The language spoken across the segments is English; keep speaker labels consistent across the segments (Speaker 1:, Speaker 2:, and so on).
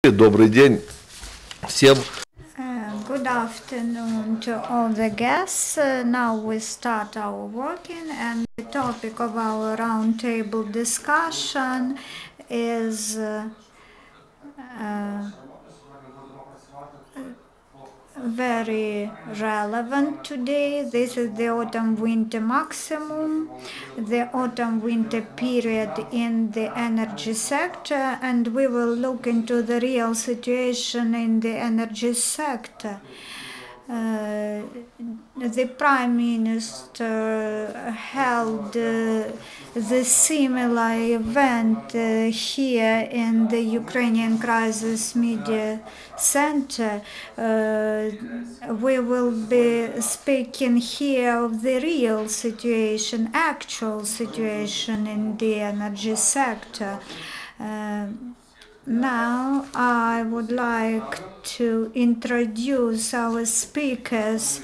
Speaker 1: Здравствуйте, добрый день всем.
Speaker 2: Good afternoon to all the guests. Now we start our working, and the topic of our roundtable discussion is very relevant today. This is the autumn-winter maximum, the autumn-winter period in the energy sector, and we will look into the real situation in the energy sector. The Prime Minister held the similar event here in the Ukrainian Crisis Media Center. We will be speaking here of the real situation, actual situation in the energy sector. Now I would like to introduce our speakers,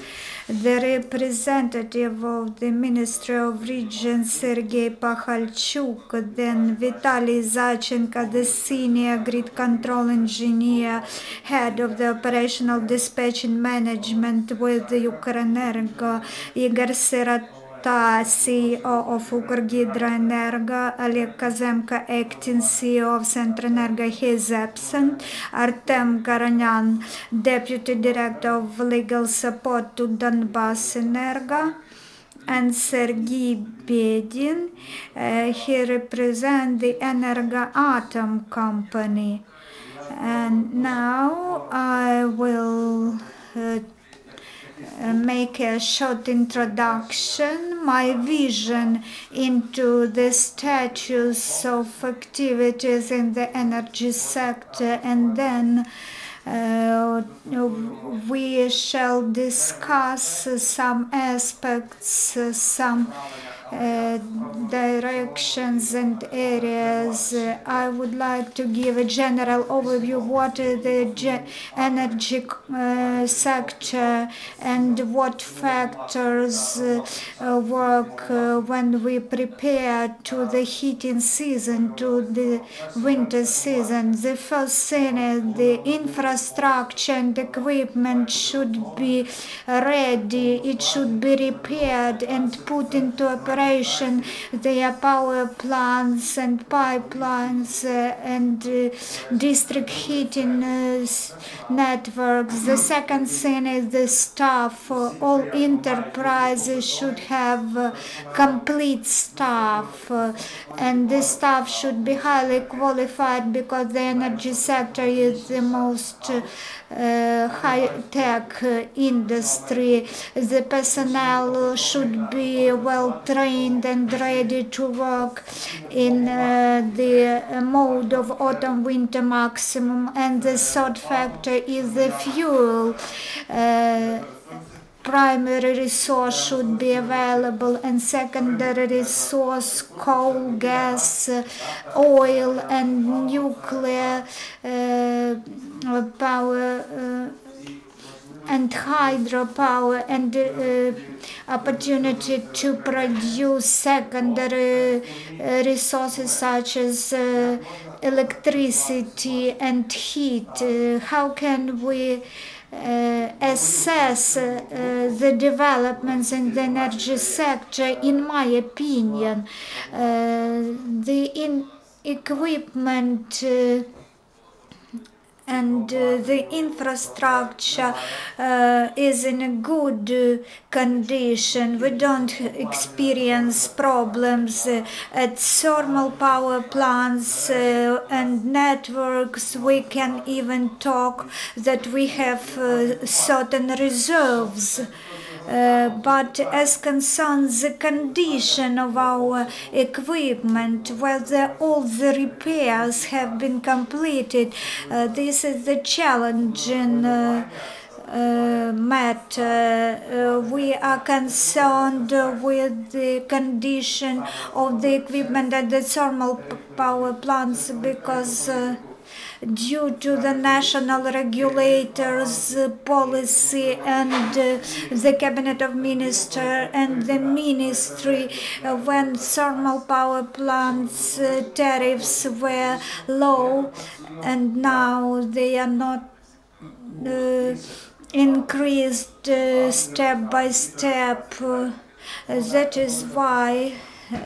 Speaker 2: the representative of the Ministry of Region, Sergei Pakhalchuk, then Vitaliy Zaichenko, the Senior Grid Control Engineer, Head of the Operational Dispatch and Management with the Ukrenergo, Igor Sirota, CEO of Ukrgidroenergo, Oleg Kozemko, acting CEO of Centrenergo, he is absent. Artem, Deputy Director of Legal Support to Donbasenergo, and Sergey Bedin, he represents the Energoatom company. And now I will make a short introduction, my vision into the status of activities in the energy sector, and then we shall discuss some aspects, some directions and areas. I would like to give a general overview of what is the energy sector and what factors work when we prepare to the heating season, to the winter season. The first thing is the infrastructure and equipment should be ready. It should be repaired and put into operation. Their power plants and pipelines and district heating networks. The second thing is the staff. All enterprises should have complete staff, and the staff should be highly qualified because the energy sector is the most high-tech industry. The personnel should be well trained and ready to work in the mode of autumn-winter maximum. And the third factor is the fuel. Primary resource should be available, and secondary resource, coal, gas, oil, and nuclear power and hydropower, and opportunity to produce secondary resources such as electricity and heat. How can we assess the developments in the energy sector? In my opinion, the equipment and the infrastructure is in a good condition. We don't experience problems at thermal power plants and networks. We can even talk that we have certain reserves. But as concerns the condition of our equipment, whether all the repairs have been completed, this is the challenging matter. We are concerned with the condition of the equipment at the thermal power plants because due to the national regulators' policy and the Cabinet of Ministers and the Ministry, when thermal power plants tariffs were low, and now they are not increased step by step. That is why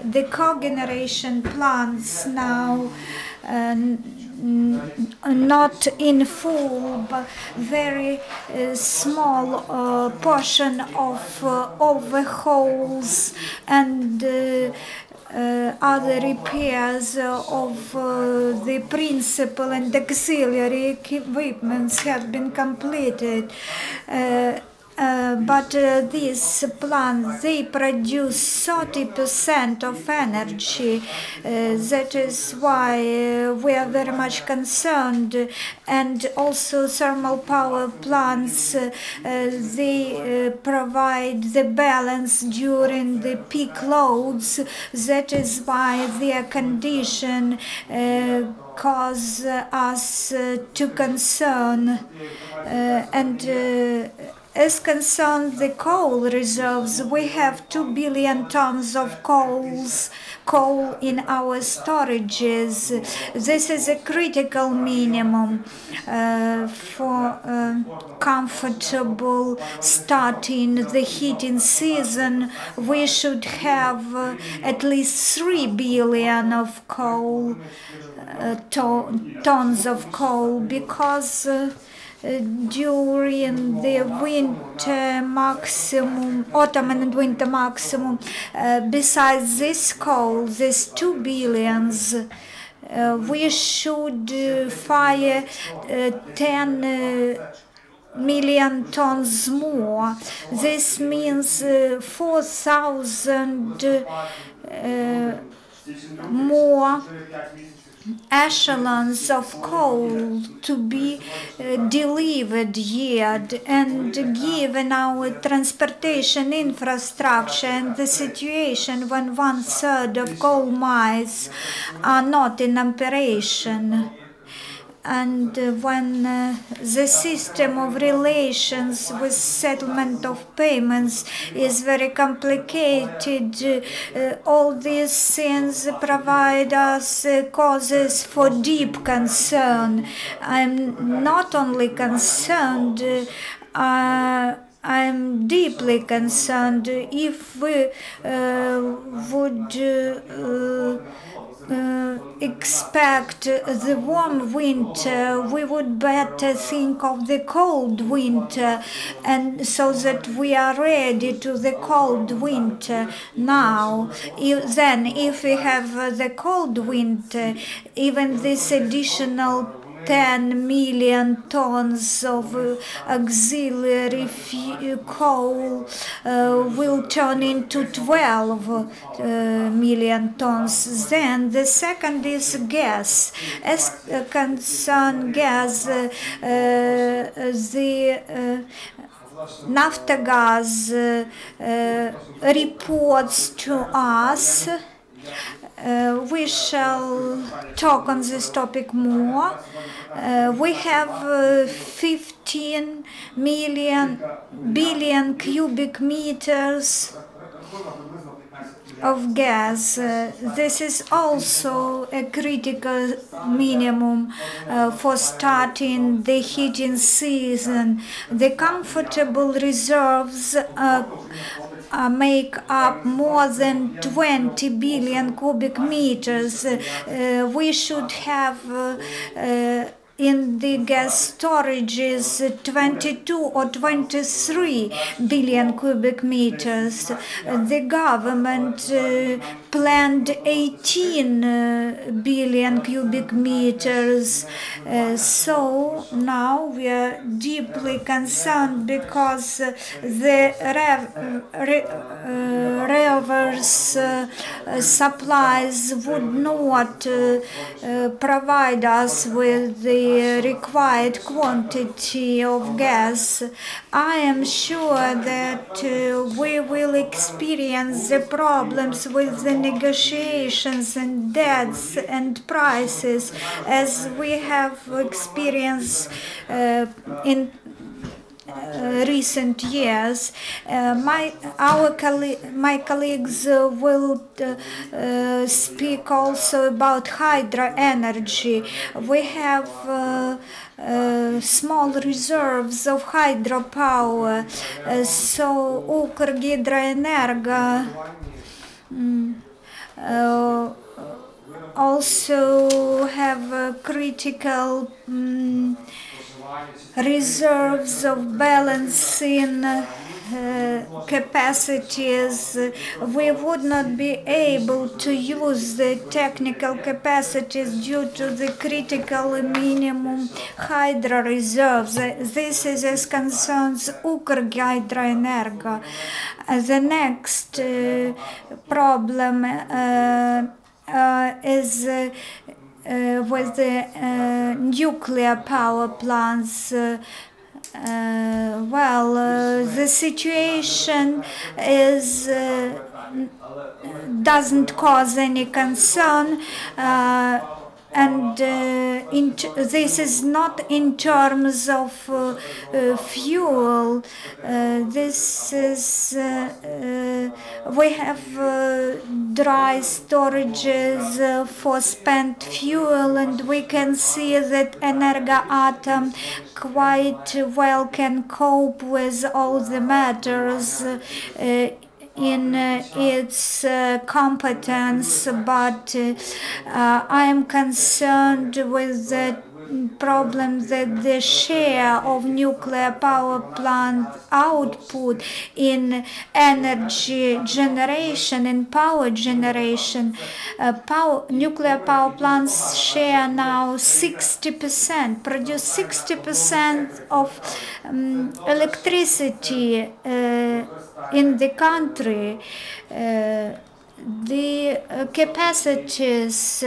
Speaker 2: the cogeneration plants now not in full, but very small portion of overhauls and other repairs of the principal and auxiliary equipments have been completed. But these plants, they produce 30% of energy. That is why we are very much concerned. And also thermal power plants, they provide the balance during the peak loads. That is why their condition cause us to concern. As concerns the coal reserves, we have 2 billion tons of coal in our storages. This is a critical minimum for comfortable starting the heating season. We should have at least 3 billion of coal, tons of coal, because during the winter maximum, autumn and winter maximum, besides this coal, this 2 billions, we should fire 10 million tons more. This means 4,000 more echelons of coal to be delivered yet, and given our transportation infrastructure and the situation when 1/3 of coal mines are not in operation, and when the system of relations with settlement of payments is very complicated, all these things provide us causes for deep concern. I'm not only concerned, I'm deeply concerned. If we would expect the warm winter, we would better think of the cold winter, and so that we are ready to the cold winter now. If we have the cold winter, even this additional 10 million tons of auxiliary coal will turn into 12 million tons. Then the second is gas. As concern gas, the Naftogaz reports to us. We shall talk on this topic more. We have 15 billion cubic meters of gas. This is also a critical minimum for starting the heating season. The comfortable reserves make up more than 20 billion cubic meters. We should have in the gas storages 22 or 23 billion cubic meters. The government planned 18 billion cubic meters. So now we are deeply concerned because the reverse supplies would not provide us with the the required quantity of gas, I am sure that we will experience the problems with the negotiations and debts and prices as we have experienced in recent years. My colleagues will speak also about hydro energy. We have small reserves of hydropower, so Ukrgidroenergo also have critical reserves of balancing capacities. We would not be able to use the technical capacities due to the critical minimum hydro reserves. This is as concerns Ukrgidroenergo. The next problem is with the nuclear power plants. The situation is doesn't cause any concern, and this is not in terms of fuel. This is we have dry storages for spent fuel, and we can see that Energoatom quite well can cope with all the matters in its competence, but I am concerned with the problem that the share of nuclear power plant output in energy generation and power generation. Nuclear power plants share now 60%, produce 60% of electricity in the country. The capacities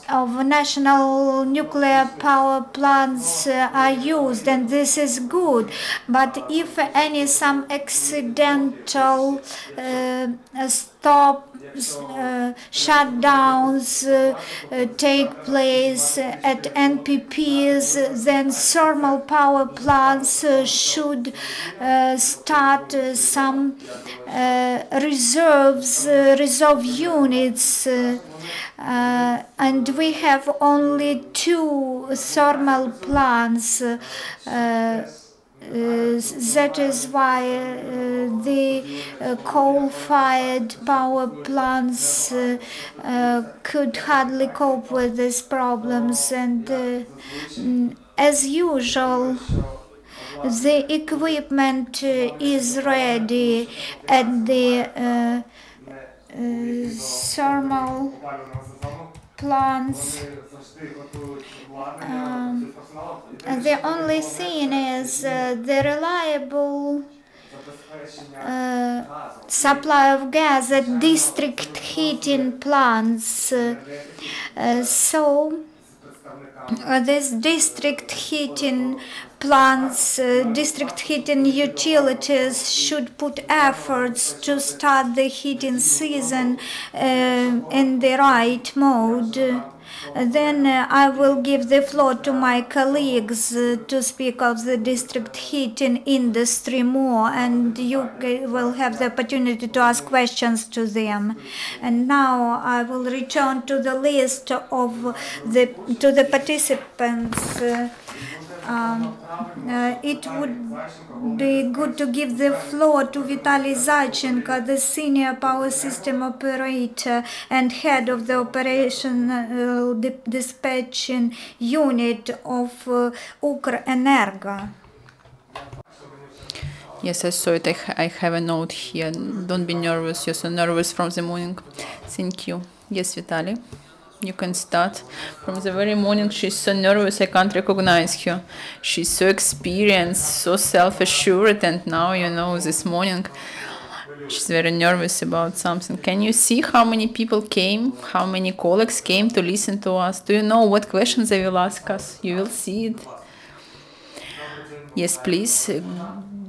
Speaker 2: of national nuclear power plants are used, and this is good. But if some accidental shutdowns take place at NPPs, then thermal power plants should start some reserve units, and we have only 2 thermal plants. That is why the coal-fired power plants could hardly cope with these problems, and as usual, the equipment is ready at the thermal plants. The only thing is the reliable supply of gas at district heating plants. So this district heating plants, district heating utilities should put efforts to start the heating season in the right mode. Then I will give the floor to my colleagues to speak of the district heating industry more, and you will have the opportunity to ask questions to them. And now I will return to the list of the participants. It would be good to give the floor to Vitaliy Zaichenko, the senior power system operator and head of the operational dispatching unit of Ukrenergo.
Speaker 3: Yes, I saw it. I have a note here. Don't be nervous. You're so nervous from the morning. Thank you. Yes, Vitaliy. You can start. From the very morning, she's so nervous, I can't recognize her. She's so experienced, so self-assured, and now, this morning, She's very nervous about something. Can you see how many people came? How many colleagues came to listen to us? Do you know what questions they will ask us? You will see it. Yes, please.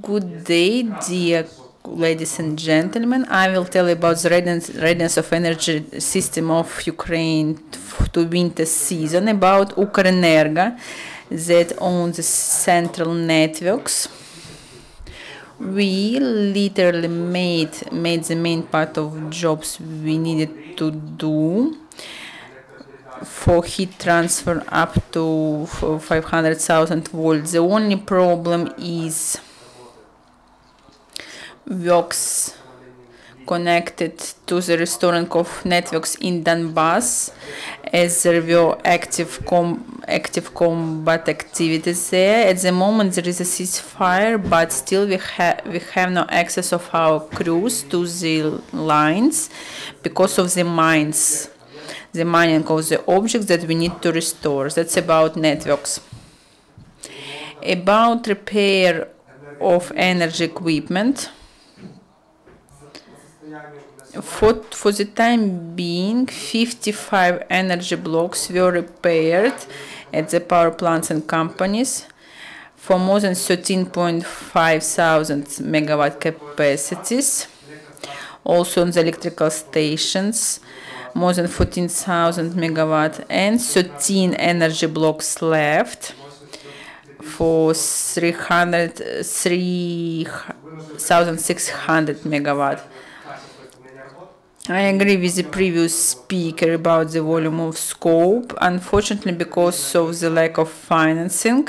Speaker 3: Good day, dear ladies and gentlemen. I will tell about the readiness of energy system of Ukraine to winter season, about Ukrenergo that owns the central networks. We literally made the main part of jobs we needed to do for heat transfer up to 500,000 volts. The only problem is works connected to the restoring of networks in Donbass, as there were active combat activities there. At the moment there is a ceasefire, but still we have no access of our crews to the lines because of the mines, the mining of the objects that we need to restore. That's about networks. About repair of energy equipment. For the time being, 55 energy blocks were repaired at the power plants and companies for more than 13.5 thousand megawatt capacities. Also on the electrical stations, more than 14,000 megawatt, and 13 energy blocks left for 3,600 megawatt. I agree with the previous speaker about the volume of scope. Unfortunately, because of the lack of financing,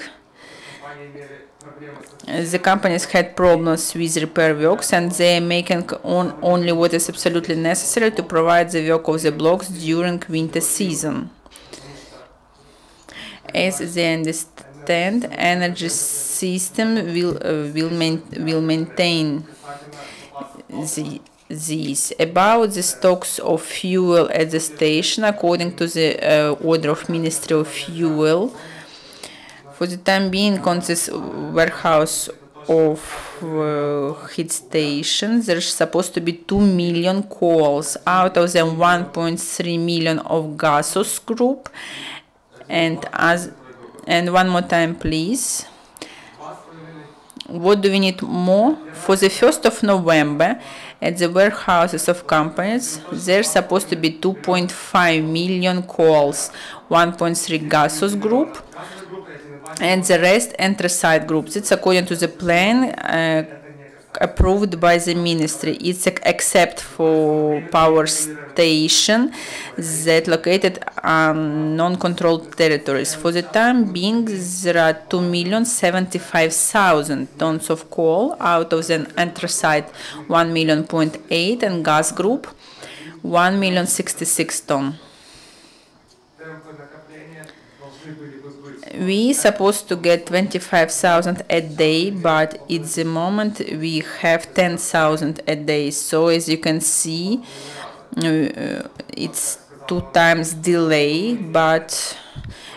Speaker 3: the companies had problems with repair works, and they are making only what is absolutely necessary to provide the work of the blocks during winter season. As they understand, energy system will maintain these. About the stocks of fuel at the station, according to the order of Ministry of Fuel, for the time being, on this warehouse of heat stations, there's supposed to be 2 million coals, out of them 1.3 million of gaseous group. And one more time, please. What do we need more? For the 1st of November, at the warehouses of companies, there's supposed to be 2.5 million coals, 1.3 gaseous group, and the rest anthracite groups. It's according to the plan approved by the ministry. It's except for power station that located on non-controlled territories. For the time being, there are 2,075,000 tons of coal, out of the anthracite 1.8 million, and gas group 1,066,000 tons. We supposed to get 25,000 a day, but at the moment we have 10,000 a day. So as you can see, it's 2 times delay. But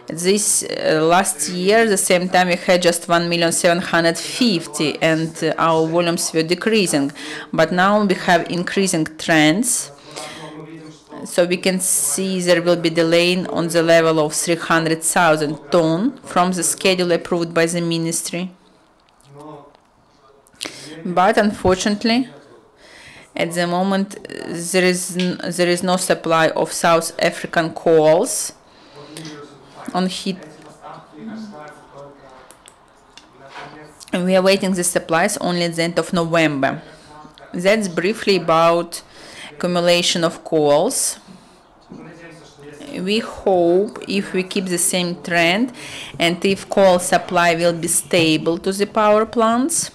Speaker 3: this last year, the same time, we had just 1,750,000, and our volumes were decreasing. But now we have increasing trends. So we can see there will be delay on the level of 300,000 tons from the schedule approved by the ministry. But unfortunately, at the moment, there is no supply of South African coals on heat. And we are waiting the supplies only at the end of November. That's briefly about accumulation of coals. We hope if we keep the same trend and if coal supply will be stable to the power plants.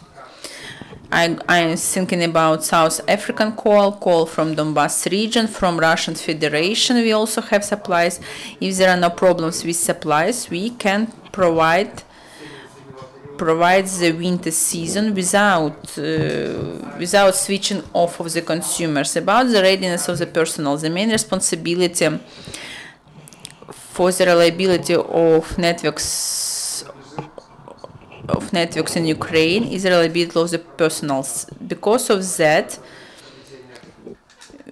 Speaker 3: I'm thinking about South African coal from Donbass region, from Russian Federation. We also have supplies. If there are no problems with supplies, we can provide the winter season without switching off of the consumers. About the readiness of the personnel, the main responsibility for the reliability of networks in Ukraine is the reliability of the personnel. Because of that,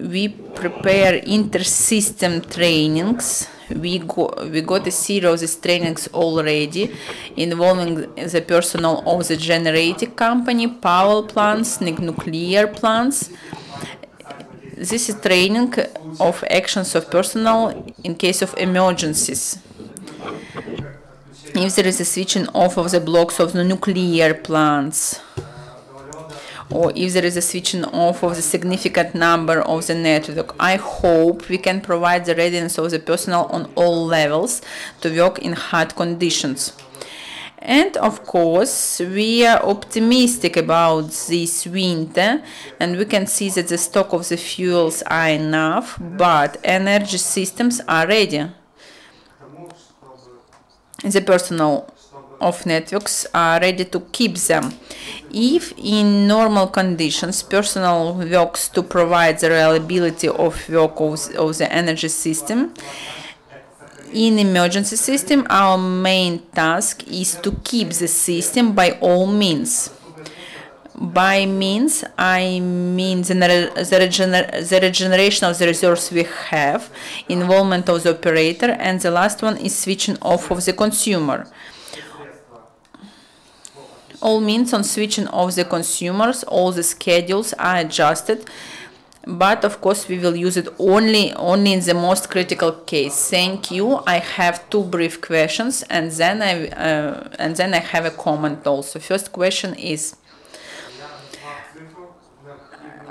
Speaker 3: we prepare inter-system trainings. We got a series of these trainings already, involving the personnel of the generating company, power plants, nuclear plants. This is training of actions of personnel in case of emergencies. If there is a switching off of the blocks of the nuclear plants, or if there is a switching off of the significant number of the network, I hope we can provide the readiness of the personnel on all levels to work in hard conditions. And of course, we are optimistic about this winter, and we can see that the stock of the fuels are enough, but energy systems are ready. The personnel of networks are ready to keep them. If in normal conditions personnel works to provide the reliability of work of the energy system, in emergency system our main task is to keep the system by all means. By means, I mean the regeneration of the resource we have, involvement of the operator, and the last one is switching off of the consumer. All means on switching off the consumers, all the schedules are adjusted, but of course we will use it only in the most critical case. Thank you. I have two brief questions, and then I have a comment also. First question is,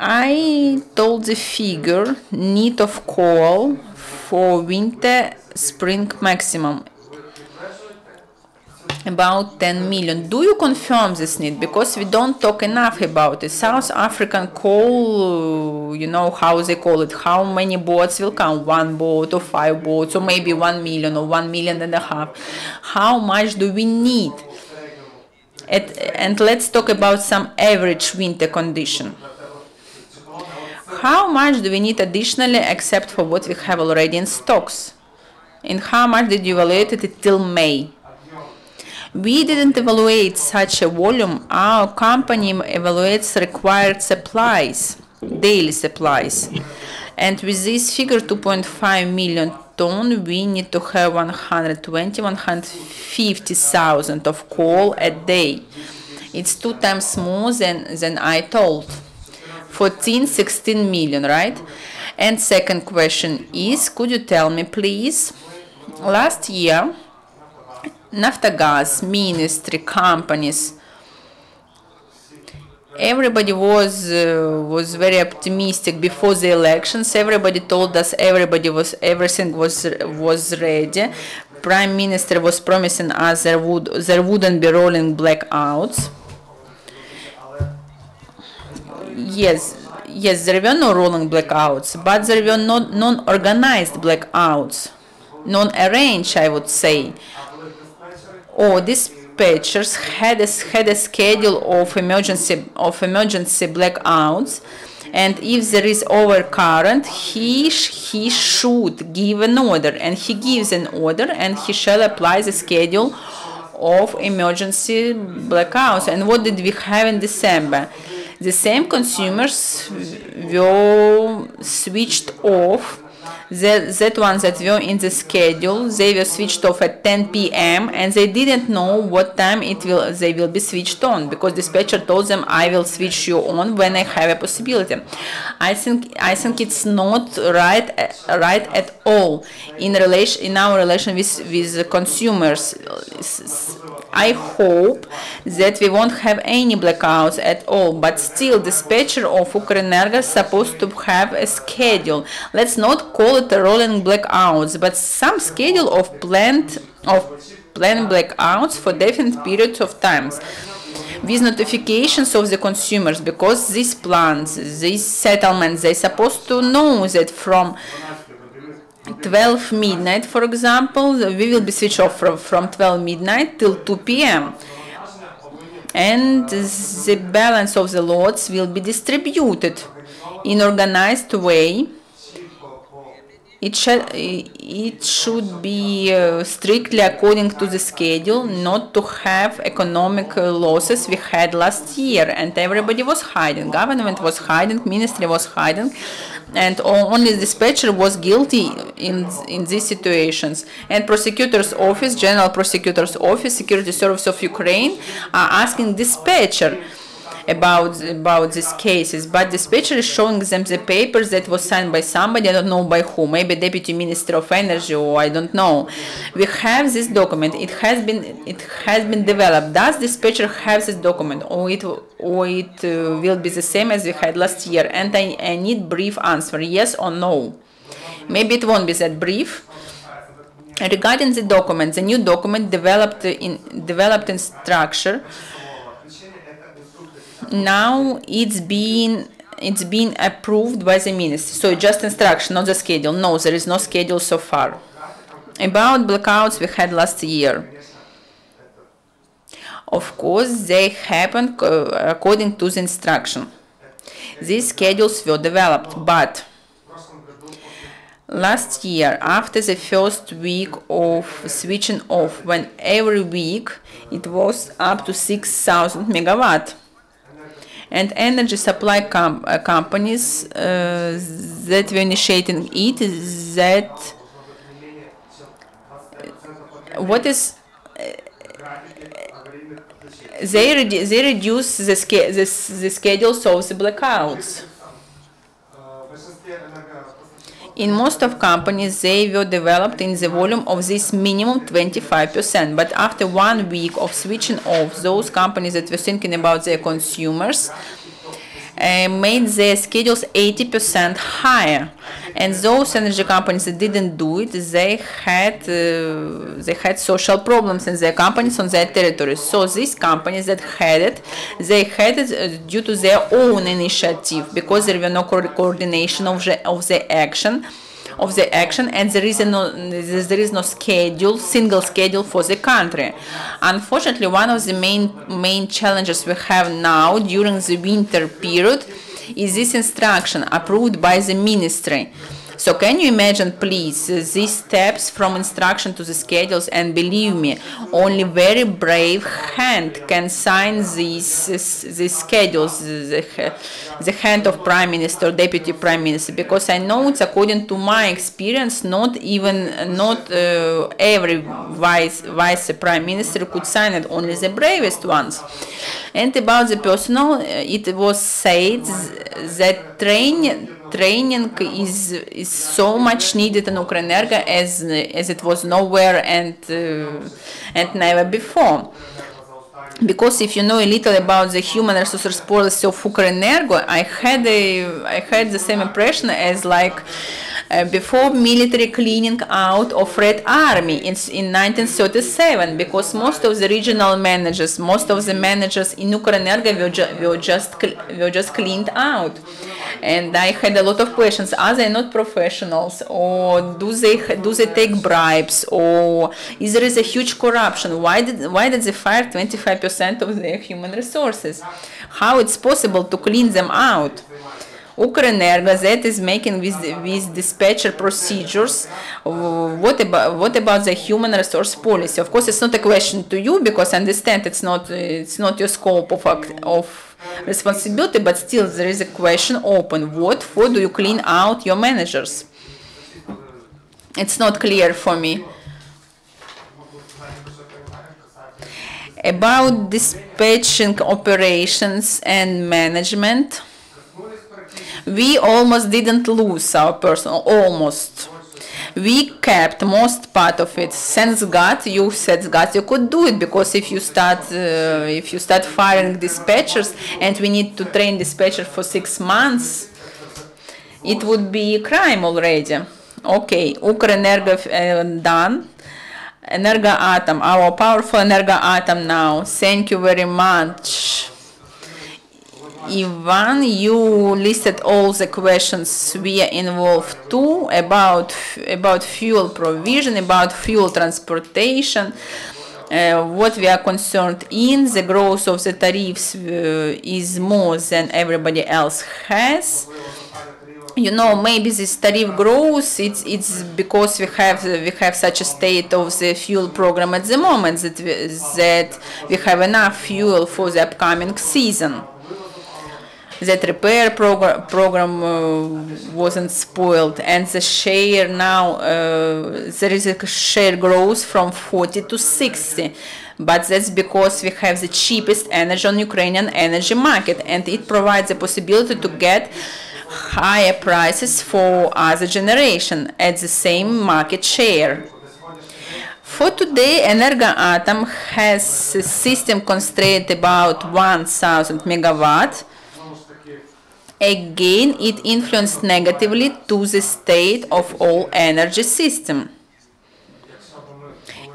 Speaker 3: I told the figure need of coal for winter spring maximum about 10 million. Do you confirm this need? Because we don't talk enough about it. South African coal, you know how they call it, how many boats will come, 1 boat or 5 boats, or maybe 1 million or 1.5 million. How much do we need? And let's talk about some average winter condition. How much do we need additionally except for what we have already in stocks? And how much did you evaluate it till May? We didn't evaluate such a volume. Our company evaluates required supplies, daily supplies. And with this figure, 2.5 million ton, we need to have 150,000 of coal a day. It's 2 times more than I told. 16 million, right? And second question is, could you tell me, please, last year, Naftogaz, ministry, companies, everybody was very optimistic before the elections. Everybody told us everything was ready. Prime Minister was promising us there wouldn't be rolling blackouts. Yes, there were no rolling blackouts, but there were non-organized blackouts, non-arranged, I would say. Dispatchers had a schedule of emergency blackouts, and if there is overcurrent, he should give an order, and he gives an order, and he shall apply the schedule of emergency blackouts. And what did we have in December? The same consumers were switched off. That ones that were in the schedule, they were switched off at 10 p.m. and they didn't know what time they will be switched on, because dispatcher told them, I will switch you on when I have a possibility. I think it's not right at all in our relation with consumers. I hope that we won't have any blackouts at all, but still dispatcher of Ukrenergo is supposed to have a schedule. Let's not call it a rolling blackouts, but some schedule of planned blackouts for definite periods of times, with notifications of the consumers, because these plans, these settlements, they're supposed to know that from 12 midnight, for example, we will be switched off from 12 midnight till 2 p.m. And the balance of the loads will be distributed in organized way. It should be strictly according to the schedule, not to have economic losses we had last year. And everybody was hiding. Government was hiding, ministry was hiding. and only the dispatcher was guilty in these situations. And prosecutor's office, General Prosecutor's Office, Security Service of Ukraine are asking dispatcher about these cases, but dispatcher is showing them the papers that was signed by somebody, I don't know by who, maybe Deputy Minister of Energy, or I don't know. We have this document. It has been developed. Does dispatcher have this document, or it will be the same as we had last year? And I need brief answer, yes or no. Maybe it won't be that brief. Regarding the document, the new document developed in structure. Now it's being approved by the ministry. So it's just instruction, not the schedule. No, there is no schedule so far. About blackouts we had last year. Of course, they happened according to the instruction. These schedules were developed, but last year, after the first week of switching off, when every week it was up to 6,000 megawatt. And energy supply companies that were initiating it, they reduce the schedules of the blackouts. In most of companies, they were developed in the volume of this minimum 25%. But after 1 week of switching off, those companies that were thinking about their consumers made their schedules 80% higher. And those energy companies that didn't do it, they had social problems in their companies on their territories. So these companies that had it, they had it due to their own initiative, because there were no coordination of the action, and there is no schedule, single schedule for the country. Unfortunately, one of the main challenges we have now during the winter period is this instruction approved by the ministry. So can you imagine, please, these steps from instruction to the schedules? And believe me, only very brave hand can sign these schedules, the hand of Prime Minister, Deputy Prime Minister, because I know it's according to my experience, not every vice Prime Minister could sign it, only the bravest ones. And about the personnel, it was said that training is so much needed in Ukrenergo as it was nowhere and never before. Because if you know a little about the human resources policy of Ukrenergo, I had the same impression as like before military cleaning out of Red Army in 1937, because most of the regional managers, most of the managers in Ukrenergo were just cleaned out. And I had a lot of questions: are they not professionals, or do they take bribes, or is there a huge corruption? Why did they fire 25% of their human resources? How it's possible to clean them out? Ukrenergo that is making with dispatcher procedures. What about the human resource policy? Of course, it's not a question to you, because I understand it's not your scope of responsibility, but still there is a question open. What for do you clean out your managers? It's not clear for me. About dispatching operations and management, we almost didn't lose our personnel, almost. We kept most part of it. Thanks God, you could do it, because if you start firing dispatchers, and we need to train dispatchers for 6 months, it would be a crime already. Okay, Ukrenergo done. Energoatom, our powerful Energoatom now. Thank you very much. Ivan, you listed all the questions we are involved too, about fuel provision, about fuel transportation, what we are concerned in. The growth of the tariffs is more than everybody else has. You know, maybe this tariff growth, it's because we have such a state of the fuel program at the moment that we have enough fuel for the upcoming season. that repair program wasn't spoiled, and the share now there is a share growth from 40 to 60. But that's because we have the cheapest energy on Ukrainian energy market, and it provides the possibility to get higher prices for other generation at the same market share. For today, Energoatom has a system constraint about 1,000 megawatt. Again, it influenced negatively to the state of all energy system.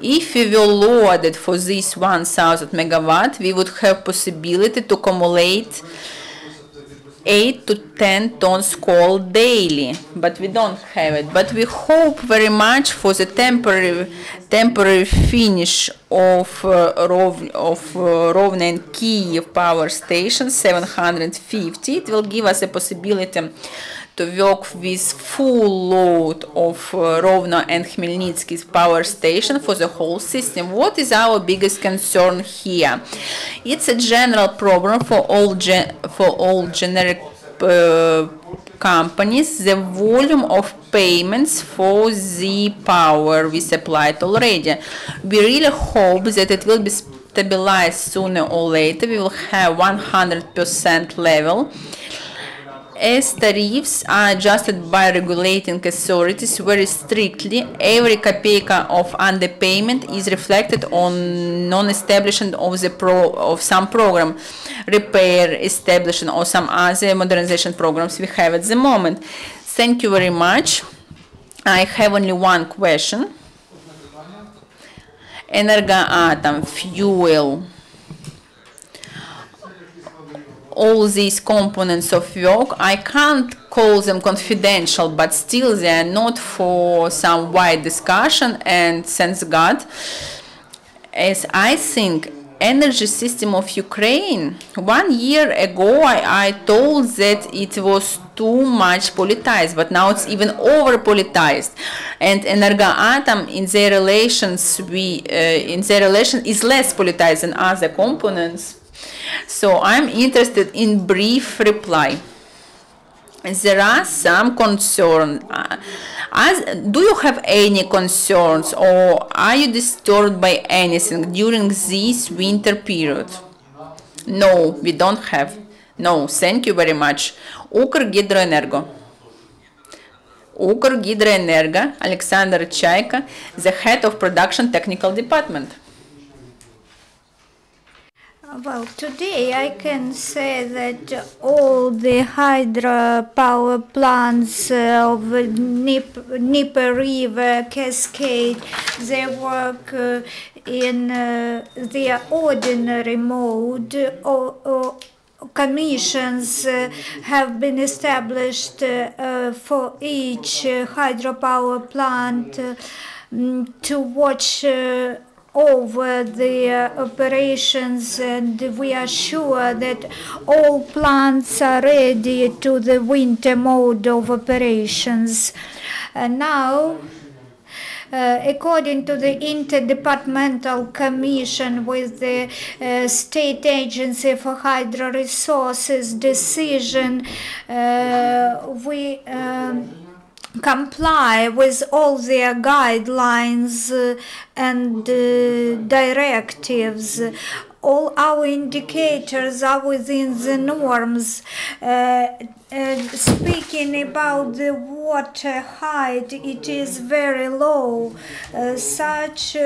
Speaker 3: If we were loaded for this 1,000 megawatt, we would have possibility to accumulate 8 to 10 tons coal daily, but we don't have it. But we hope very much for the temporary finish of Rovno and Kyiv power station 750. It will give us a possibility to work with full load of Rovno and Khmelnytsky's power station for the whole system. What is our biggest concern here? It's a general problem for all generic companies. The volume of payments for the power we supplied already. We really hope that it will be stabilized sooner or later. We will have 100% level, as tariffs are adjusted by regulating authorities very strictly. Every kopeka of underpayment is reflected on non-establishment of some program, repair, establishment, or some other modernization programs we have at the moment. Thank you very much. I have only one question. Energoatom, fuel, all these components of work, I can't call them confidential, but still they are not for some wide discussion, and thanks God, as I think energy system of Ukraine, 1 year ago I told that it was too much politicized, but now it's even over politicized, and Energoatom in their relations is less politicized than other components. So I'm interested in brief reply. There are some concerns. Do you have any concerns, or are you disturbed by anything during this winter period? No, we don't have. No, thank you very much. Ukrgidroenergo. Ukrgidroenergo, Oleksandr Chaika, the head of production technical department.
Speaker 2: Well, today I can say that all the hydropower plants of Dnieper River Cascade, they work in their ordinary mode. Commissions have been established for each hydropower plant to watch over the operations, and we are sure that all plants are ready to the winter mode of operations. Now, according to the Interdepartmental Commission with the State Agency for Hydro Resources decision, we comply with all their guidelines and directives. All our indicators are within the norms. Speaking about the water height, it is very low. Such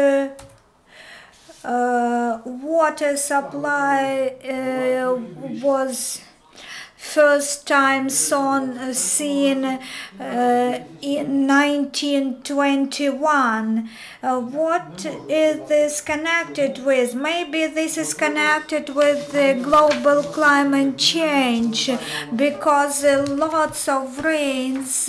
Speaker 2: water supply was first time seen in 1921. What is this connected with? Maybe this is connected with the global climate change, because lots of rains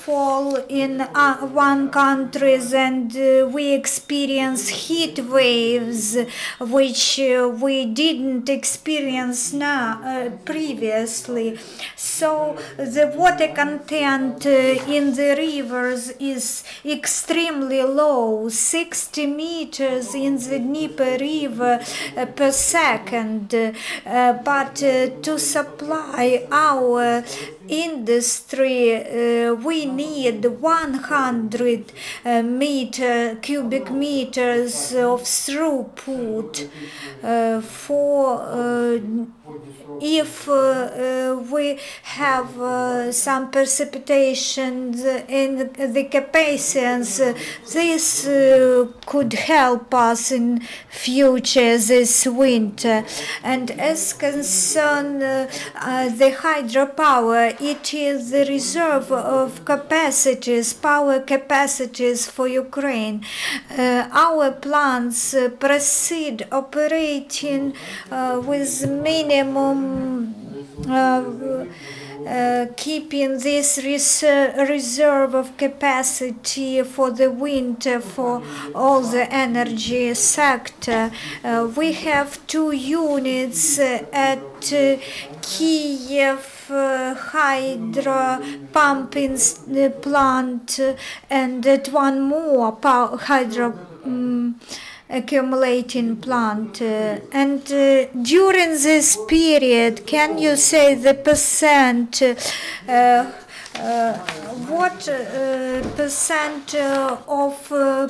Speaker 2: fall in one country, and we experience heat waves which we didn't experience now previously. previously. So the water content in the rivers is extremely low, 60 meters in the Dnieper River per second. But to supply our industry, we need 100 cubic meters of throughput if we have some precipitations in the Carpathians, this could help us in future this winter. And as concern the hydropower, it is the reserve of capacities, power capacities for Ukraine. Our plants proceed operating with minimum keeping this reserve of capacity for the winter for all the energy sector. We have 2 units at Kyiv hydro pumping plant and at one more hydro accumulating plant. And during this period, can you say the percent, what percent of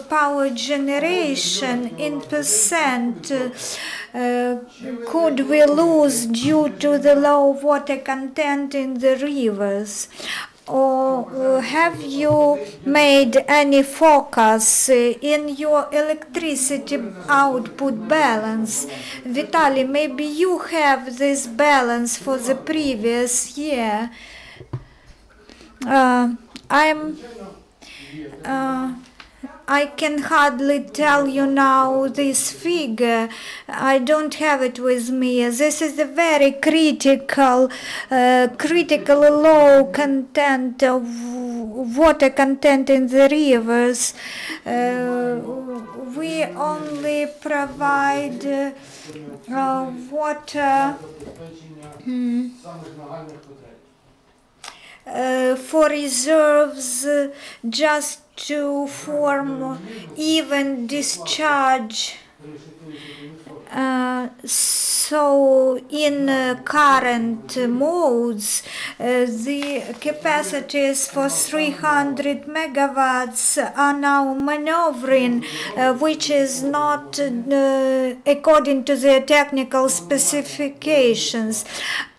Speaker 2: power generation in percent could we lose due to the low water content in the rivers? Or have you made any focus in your electricity output balance? Vitaliy, maybe you have this balance for the previous year. I can hardly tell you now this figure. I don't have it with me. This is a very critical, critically low content of water content in the rivers. We only provide water for reserves just to form even discharge. So in current modes, the capacities for 300 megawatts are now maneuvering, which is not according to their technical specifications.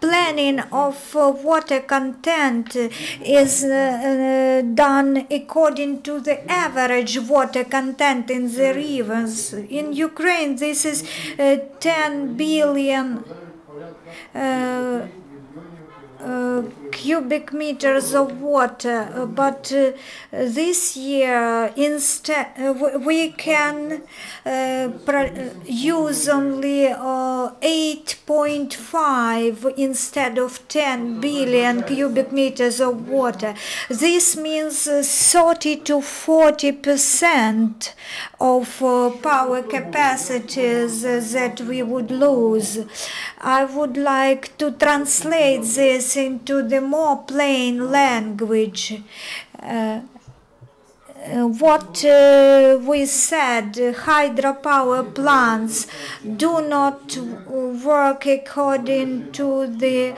Speaker 2: Planning of water content is done according to the average water content in the rivers. In Ukraine, this is 10 billion cubic meters of water, but this year instead we can use only 8.5 instead of 10 billion cubic meters of water. This means 30 to 40% of power capacities that we would lose. I would like to translate this into the more plain language. What we said, hydropower plants do not work according to the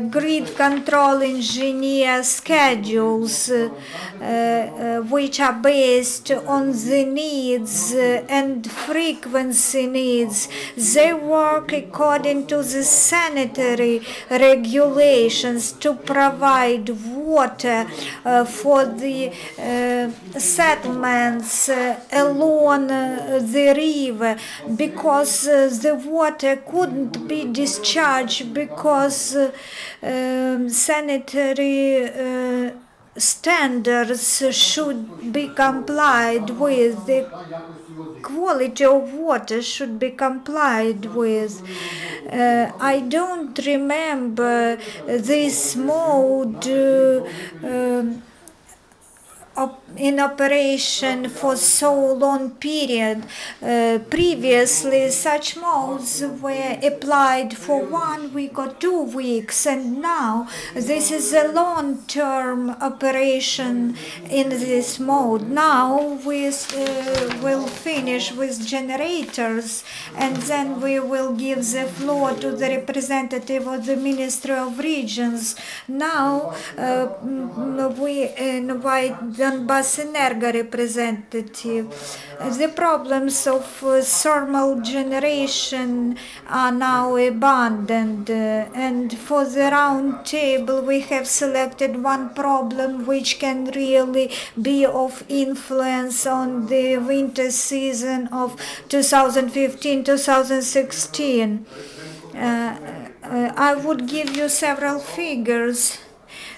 Speaker 2: grid control engineer schedules, which are based on the needs and frequency needs. They work according to the sanitary regulations to provide water for the settlements along the river, because the water couldn't be discharged because sanitary standards should be complied with. The quality of water should be complied with. I don't remember this mode in operation for so long period. Previously, such modes were applied for 1 week or 2 weeks, and now this is a long-term operation in this mode. Now we will finish with generators, and then we will give the floor to the representative of the Ministry of Regions. Now we invite Donbasenergo representative. The problems of thermal generation are now abandoned, and for the round table we have selected one problem which can really be of influence on the winter season of 2015-2016. I would give you several figures.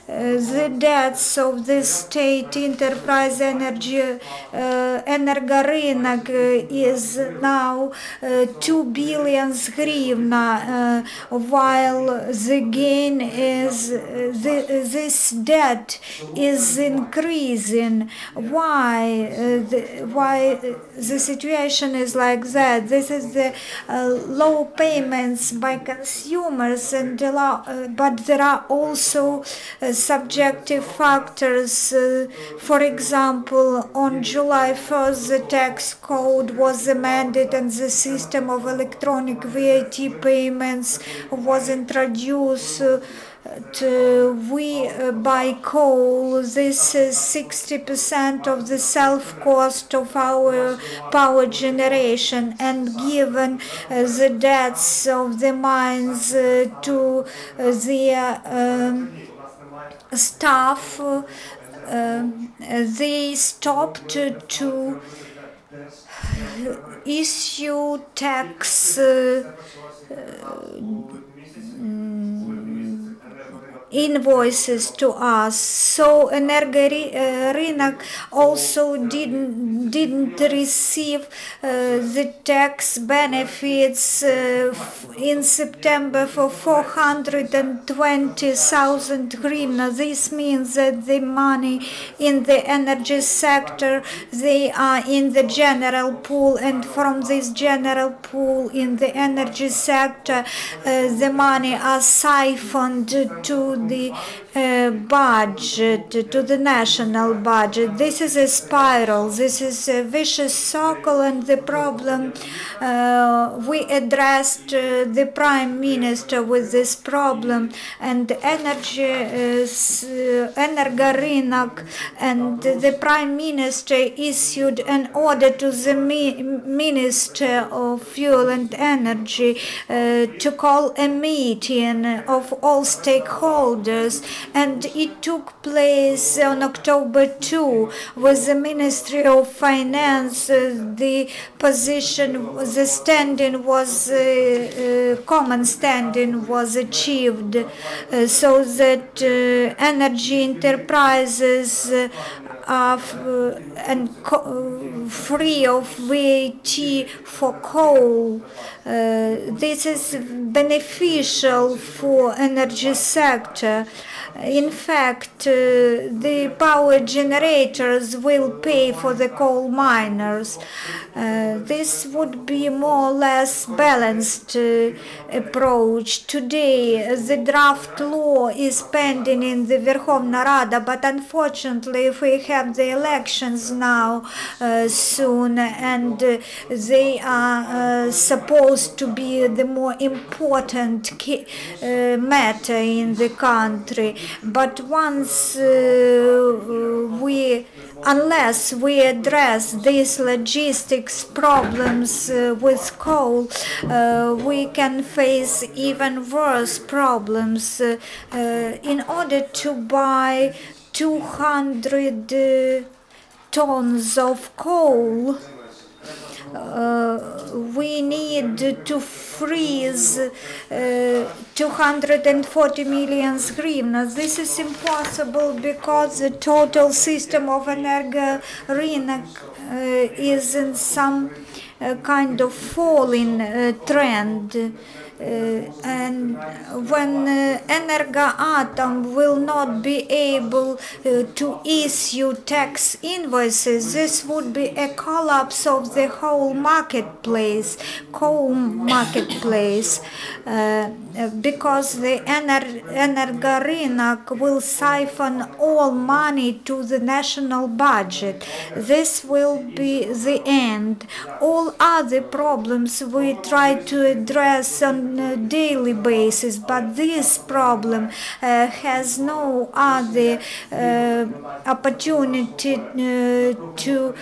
Speaker 2: The debts of the state enterprise Energorynok is now 2 billion hryvnia, while the gain is this debt is increasing. Why the situation is like that? This is the low payments by consumers, and but there are also subjective factors. For example, on July 1st, the tax code was amended and the system of electronic VAT payments was introduced. We buy coal. This is 60% of the self-cost of our power generation, and given the debts of the mines to their staff, they stopped to issue tax invoices to us. So Energorynok also didn't receive the tax benefits in September for 420,000 hryvnia. This means that the money in the energy sector, they are in the general pool, and from this general pool in the energy sector, the money are siphoned to the budget, to the national budget. This is a spiral, this is a vicious circle, and the problem, we addressed the Prime Minister with this problem, and Energorynok and the Prime Minister issued an order to the Minister of Fuel and Energy to call a meeting of all stakeholders, and it took place on October 2 with the Ministry of Finance. The position, the standing was, common standing was achieved, so that energy enterprises are free of VAT for coal. This is beneficial for energy sector. In fact, the power generators will pay for the coal miners. This would be more or less balanced approach. Today, the draft law is pending in the Verkhovna Rada, but unfortunately, if we have the elections now soon, and they are supposed to be the more important matter in the country. But once unless we address these logistics problems with coal, we can face even worse problems. In order to buy 200 tons of coal, we need to freeze 240 million hryvnia. This is impossible because the total system of Energorynok is in some kind of falling trend. And when Energoatom will not be able to issue tax invoices, this would be a collapse of the whole marketplace, coal marketplace, because the Energorynok will siphon all money to the national budget. This will be the end. All other problems we try to address on a daily basis, but this problem has no other opportunity to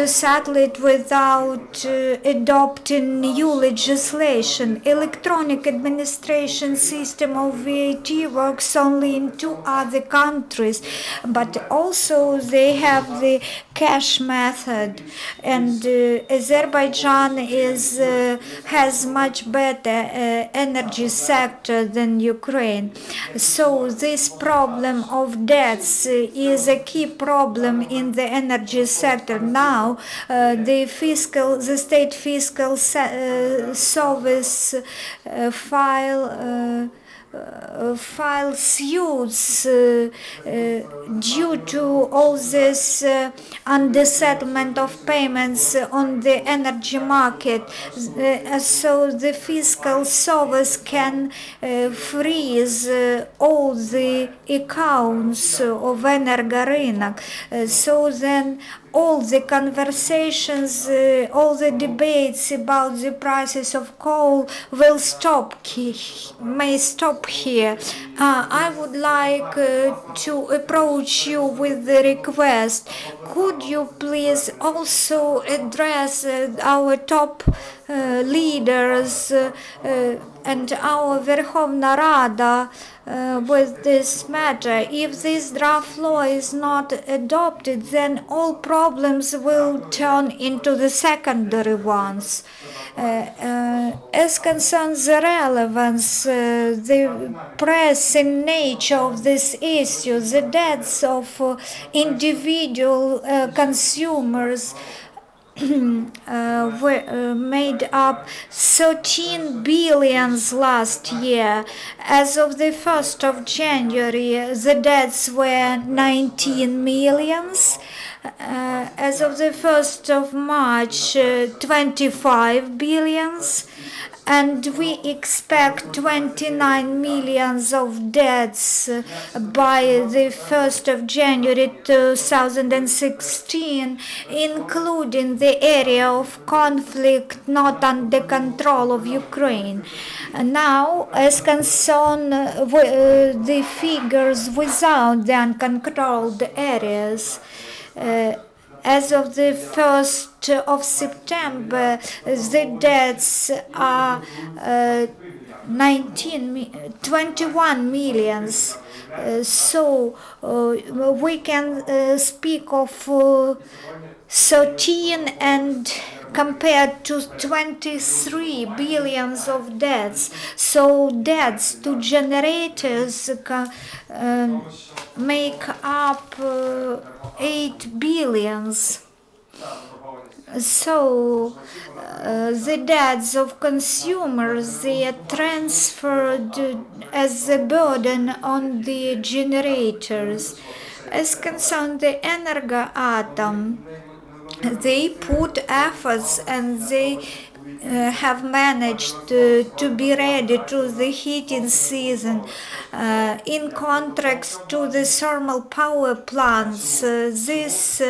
Speaker 2: settle it without adopting new legislation. Electronic administration system of VAT works only in 2 other countries, but also they have the cash method, and Azerbaijan has much better energy sector than Ukraine. So this problem of debts is a key problem in the energy sector. Now the state fiscal service file suits due to all this undersettlement of payments on the energy market. So the fiscal service can freeze all the accounts of Energorynok. So then all the conversations, all the debates about the prices of coal will may stop here. I would like to approach you with the request. Could you please also address our top leaders and our Verkhovna Rada with this matter? If this draft law is not adopted, then all problems will turn into the secondary ones. As concerns the relevance, the pressing nature of this issue, the debts of individual consumers were made up 13 billions last year. As of the 1st of January, the debts were 19 millions. As of the 1st of March, 25 billions. And we expect 29 millions of debts by the 1st of January 2016, including the area of conflict not under control of Ukraine. Now, as concern the figures without the uncontrolled areas, as of the 1st of September, the debts are 21 millions. So we can speak of 13 and compared to 23 billions of debts. So debts to generators make up 8 billions. So the debts of consumers, they are transferred as a burden on the generators. As concerns the Energoatom, they put efforts and they have managed to be ready to the heating season. In contrast to the thermal power plants, this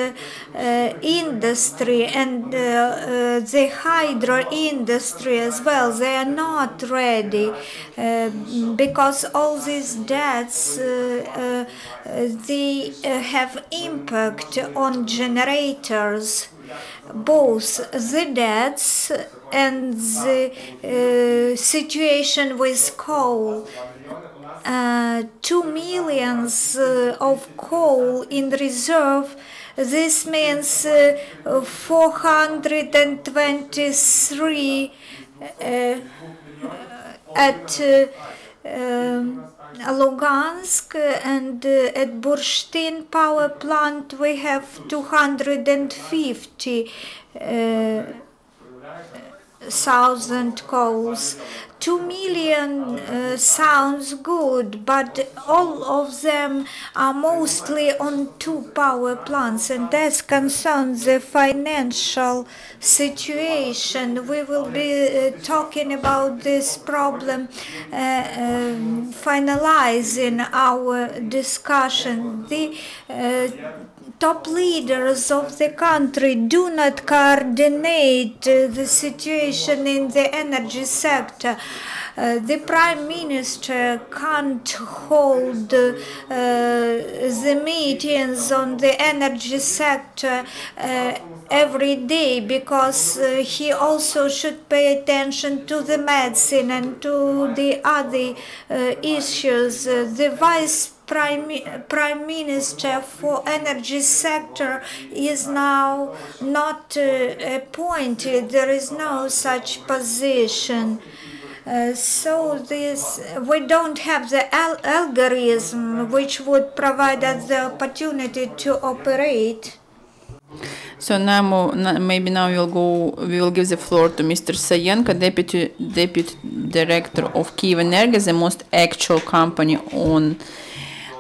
Speaker 2: industry and the hydro industry as well, they are not ready because all these debts they have impact on generators. Both the debts and the situation with coal. 2 millions of coal in reserve. This means 423 at Lugansk, and at Burshtyn power plant we have 250 thousand coals. 2 million sounds good, but all of them are mostly on 2 power plants, and that concerns the financial situation. We will be talking about this problem, finalizing our discussion. The top leaders of the country do not coordinate the situation in the energy sector. The Prime Minister can't hold the meetings on the energy sector every day, because he also should pay attention to the medicine and to the other issues. The Prime Minister for energy sector is now not appointed. There is no such position. So we don't have the algorithm which would provide us the opportunity to operate.
Speaker 3: So now, maybe now we will give the floor to Mr. Zaichenko, Deputy Director of Kyivenergo, the most actual company on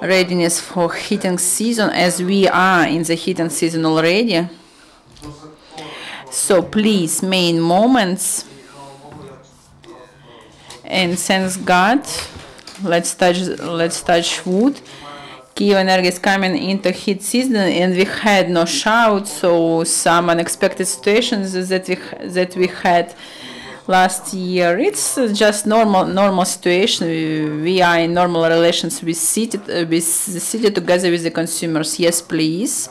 Speaker 3: readiness for heating season, as we are in the heating season already. So please, main moments. And thanks God, let's touch wood. Kyivenergo is coming into heat season, and we had no shout, so some unexpected situations that we had last year. It's just normal situation. We are in normal relations with the city together with the consumers. Yes, please.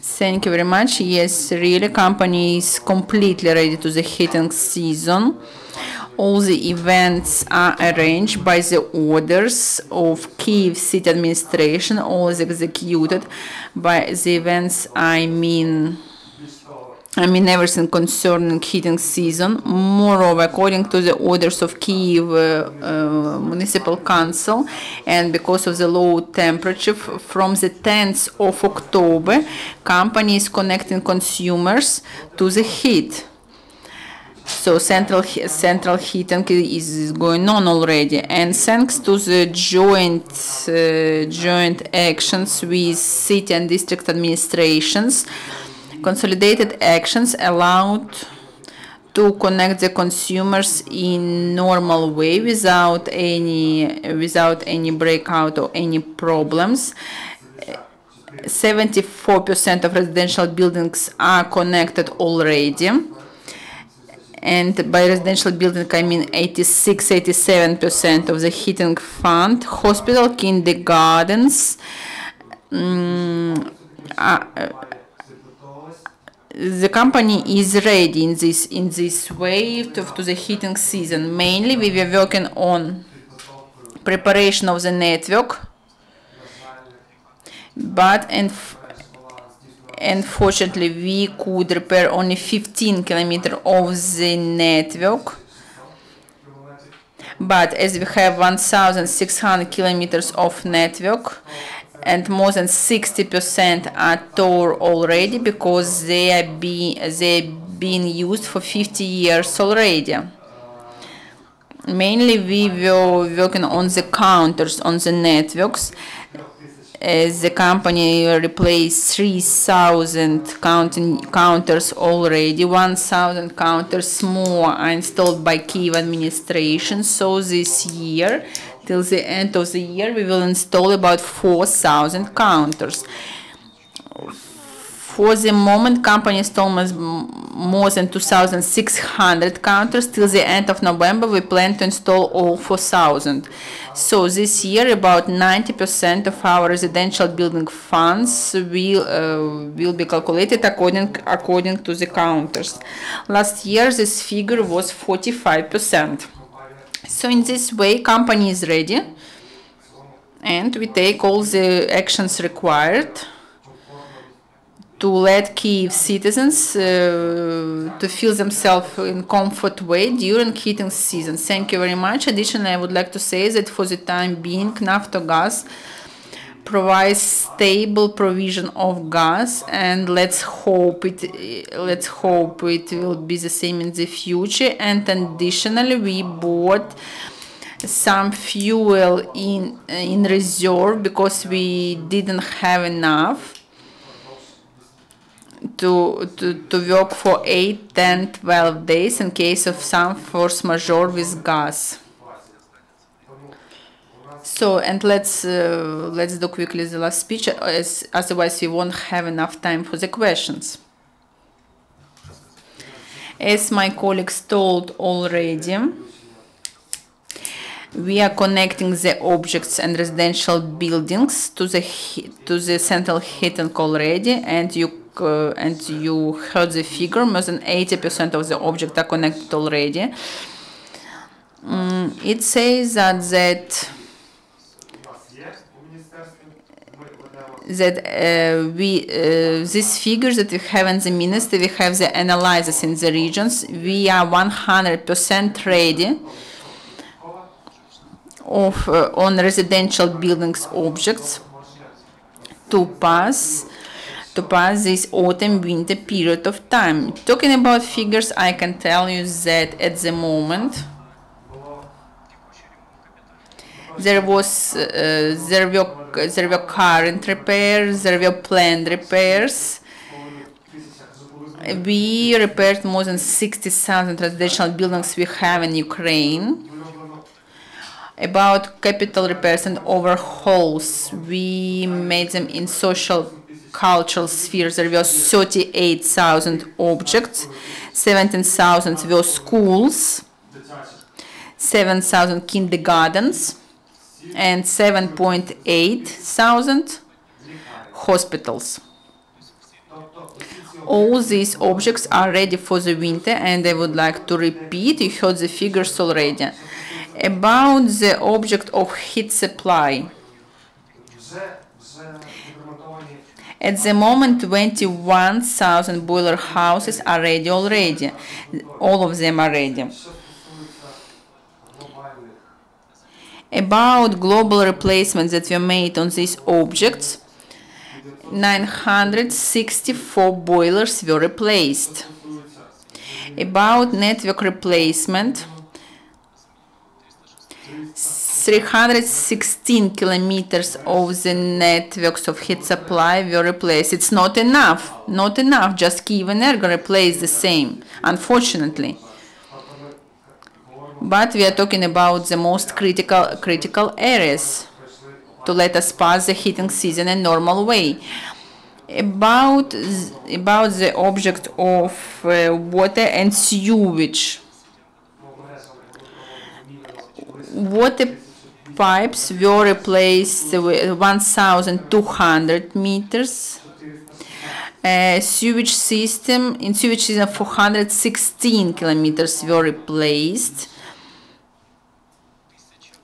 Speaker 3: Thank you very much. Yes, really, company is completely ready to the heating season. All the events are arranged by the orders of Kyiv city administration. All is executed by the events. I mean everything concerning heating season. Moreover, according to the orders of Kyiv Municipal Council, and because of the low temperature, from the 10th of October, company is connecting consumers to the heat. So central heating is going on already, and thanks to the joint actions with city and district administrations, consolidated actions allowed to connect the consumers in normal way without any breakout or any problems. 74% of residential buildings are connected already. And by residential building, I mean 86–87% of the heating fund. Hospital, kindergartens, the company is ready in this way to the heating season. Mainly, we were working on preparation of the network, but unfortunately, we could repair only 15 kilometers of the network. But as we have 1,600 kilometers of network, and more than 60% are tore already, because they're being used for 50 years already. Mainly, we were working on the counters on the networks. The company replaced 3,000 counters already. 1,000 counters more are installed by Kyiv administration. So this year, till the end of the year, we will install about 4,000 counters. For the moment, company installs more than 2,600 counters. Till the end of November, we plan to install all 4,000. So this year, about 90% of our residential building funds will be calculated according to the counters. Last year, this figure was 45%. So in this way, company is ready, and we take all the actions required to let Kyiv citizens to feel themselves in comfort way during heating season. Thank you very much. Additionally, I would like to say that for the time being, Naftogaz provides stable provision of gas, and let's hope it will be the same in the future. And additionally, we bought some fuel in reserve because we didn't have enough to work for 8, 10, 12 days in case of some force majeure with gas. So, and let's do quickly the last speech, otherwise we won't have enough time for the questions. As my colleagues told already, we are connecting the objects and residential buildings to the central heating already, and you heard the figure. More than 80% of the objects are connected already. It says that these figures that we have in the ministry, we have the analysis in the regions. We are 100% ready on residential buildings objects to pass this autumn-winter period of time. Talking about figures, I can tell you that at the moment there were current repairs, there were planned repairs. We repaired more than 60,000 residential buildings we have in Ukraine. About capital repairs and overhauls, we made them in social cultural spheres. There were 38,000 objects, 17,000 were schools, 7,000 kindergartens, and 7,800 hospitals. All these objects are ready for the winter, and I would like to repeat, you heard the figures already. About the object of heat supply. At the moment, 21,000 boiler houses are ready already. All of them are ready. About global replacements that were made on these objects, 964 boilers were replaced. About network replacement, 316 kilometers of the networks of heat supply were replaced. It's not enough, just Kyivenergo replaced the same, unfortunately. But we are talking about the most critical areas to let us pass the heating season in a normal way. About the object of water and sewage. Water pipes were replaced with 1,200 meters. Sewage system 416 kilometers were replaced.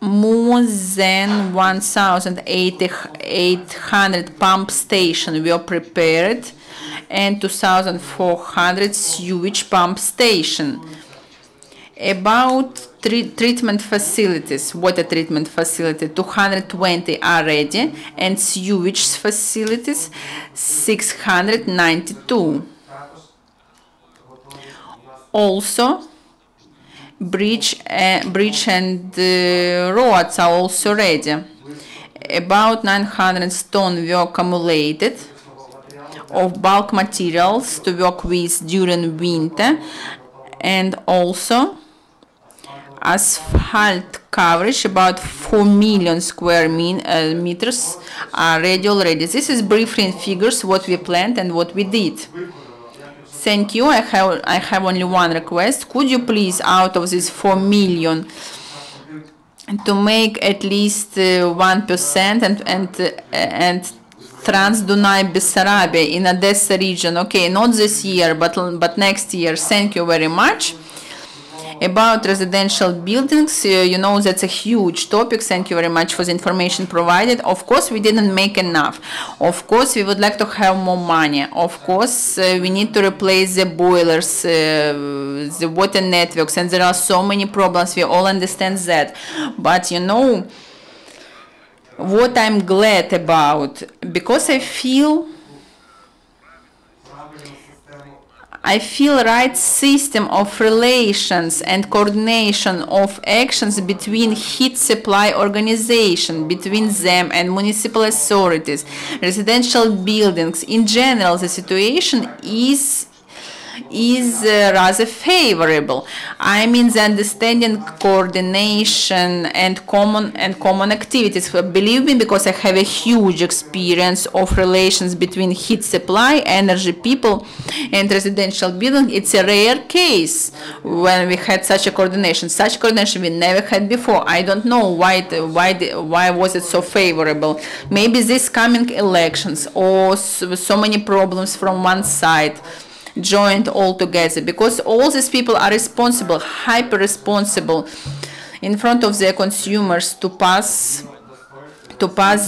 Speaker 3: More than 1,800 pump stations were prepared and 2,400 sewage pump stations. About treatment facilities, water treatment facility, 220 are ready, and sewage facilities, 692. Also, bridge and roads are also ready. About 900 stone were accumulated of bulk materials to work with during winter, and also asphalt coverage, about 4 million square meters are ready already. This is briefly in figures what we planned and what we did. Thank you. I have only one request. Could you please, out of this 4 million, to make at least 1% and Trans-Dunai Bessarabia in Odessa region? Okay, not this year, but next year. Thank you very much. About residential buildings, you know that's a huge topic. Thank you very much for the information provided. Of course, we didn't make enough. Of course, we would like to have more money. Of course, we need to replace the boilers, the water networks, and there are so many problems. We all understand that. But you know, what I'm glad about, because I feel right system of relations and coordination of actions between heat supply organization, between them and municipal authorities, residential buildings. In general, the situation is rather favorable. I mean, the understanding, coordination, and common activities. Believe me, because I have a huge experience of relations between heat supply, energy people, and residential building. It's a rare case when we had such a coordination. Such coordination we never had before. I don't know why was it so favorable. Maybe these coming elections or so many problems from one side joined all together, because all these people are responsible, hyper responsible in front of their consumers to pass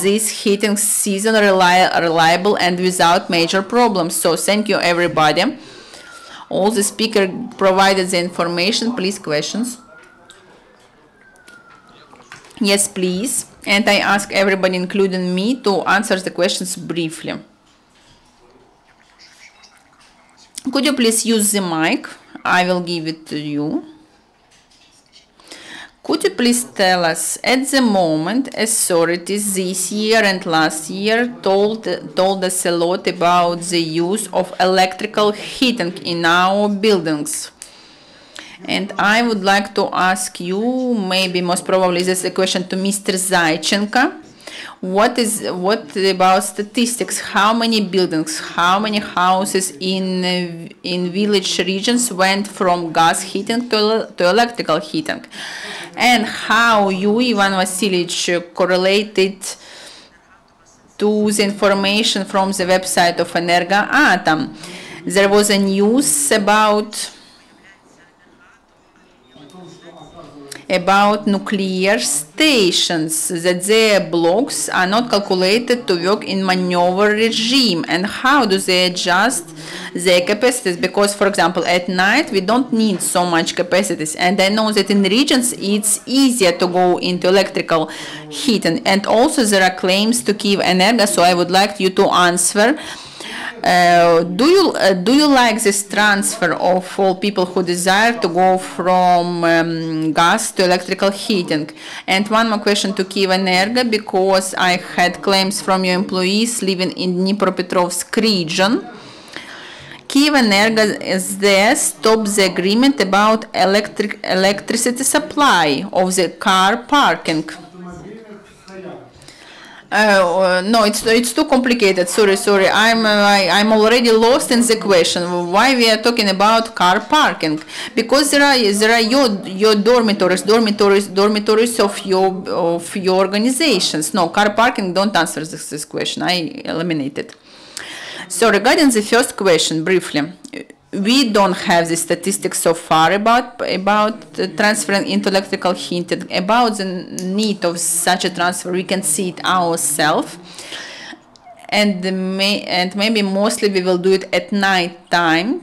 Speaker 3: this heating season reliable and without major problems. So thank you everybody. All the speaker provided the information. Please, questions? Yes, please. And I ask everybody, including me, to answer the questions briefly. Could you please use the mic? I will give it to you. Could you please tell us, at the moment, authorities this year and last year told us a lot about the use of electrical heating in our buildings. And I would like to ask you, maybe most probably this is a question to Mr. Zaichenko. What about statistics? How many buildings, how many houses in village regions went from gas heating to electrical heating? And how you, Ivan Vasilievich, correlated to the information from the website of Energoatom? There was a news about nuclear stations, that their blocks are not calculated to work in maneuver regime, and how do they adjust their capacities? Because, for example, at night we don't need so much capacities, and I know that in regions it's easier to go into electrical heating. And also there are claims to Kyivenergo, so I would like you to answer. Do you like this transfer of all people who desire to go from gas to electrical heating? And one more question to Kyivenergo, because I had claims from your employees living in Dnipropetrovsk region. Kyivenergo is there stop the agreement about electricity supply of the car parking. No, it's too complicated. Sorry. I'm already lost in the question. Why we are talking about car parking? Because there are your dormitories of your organizations. No, car parking don't answer this question. I eliminated. So regarding the first question, briefly, we don't have the statistics so far about transferring into electrical heating. About the need of such a transfer, we can see it ourselves, and maybe mostly we will do it at night time.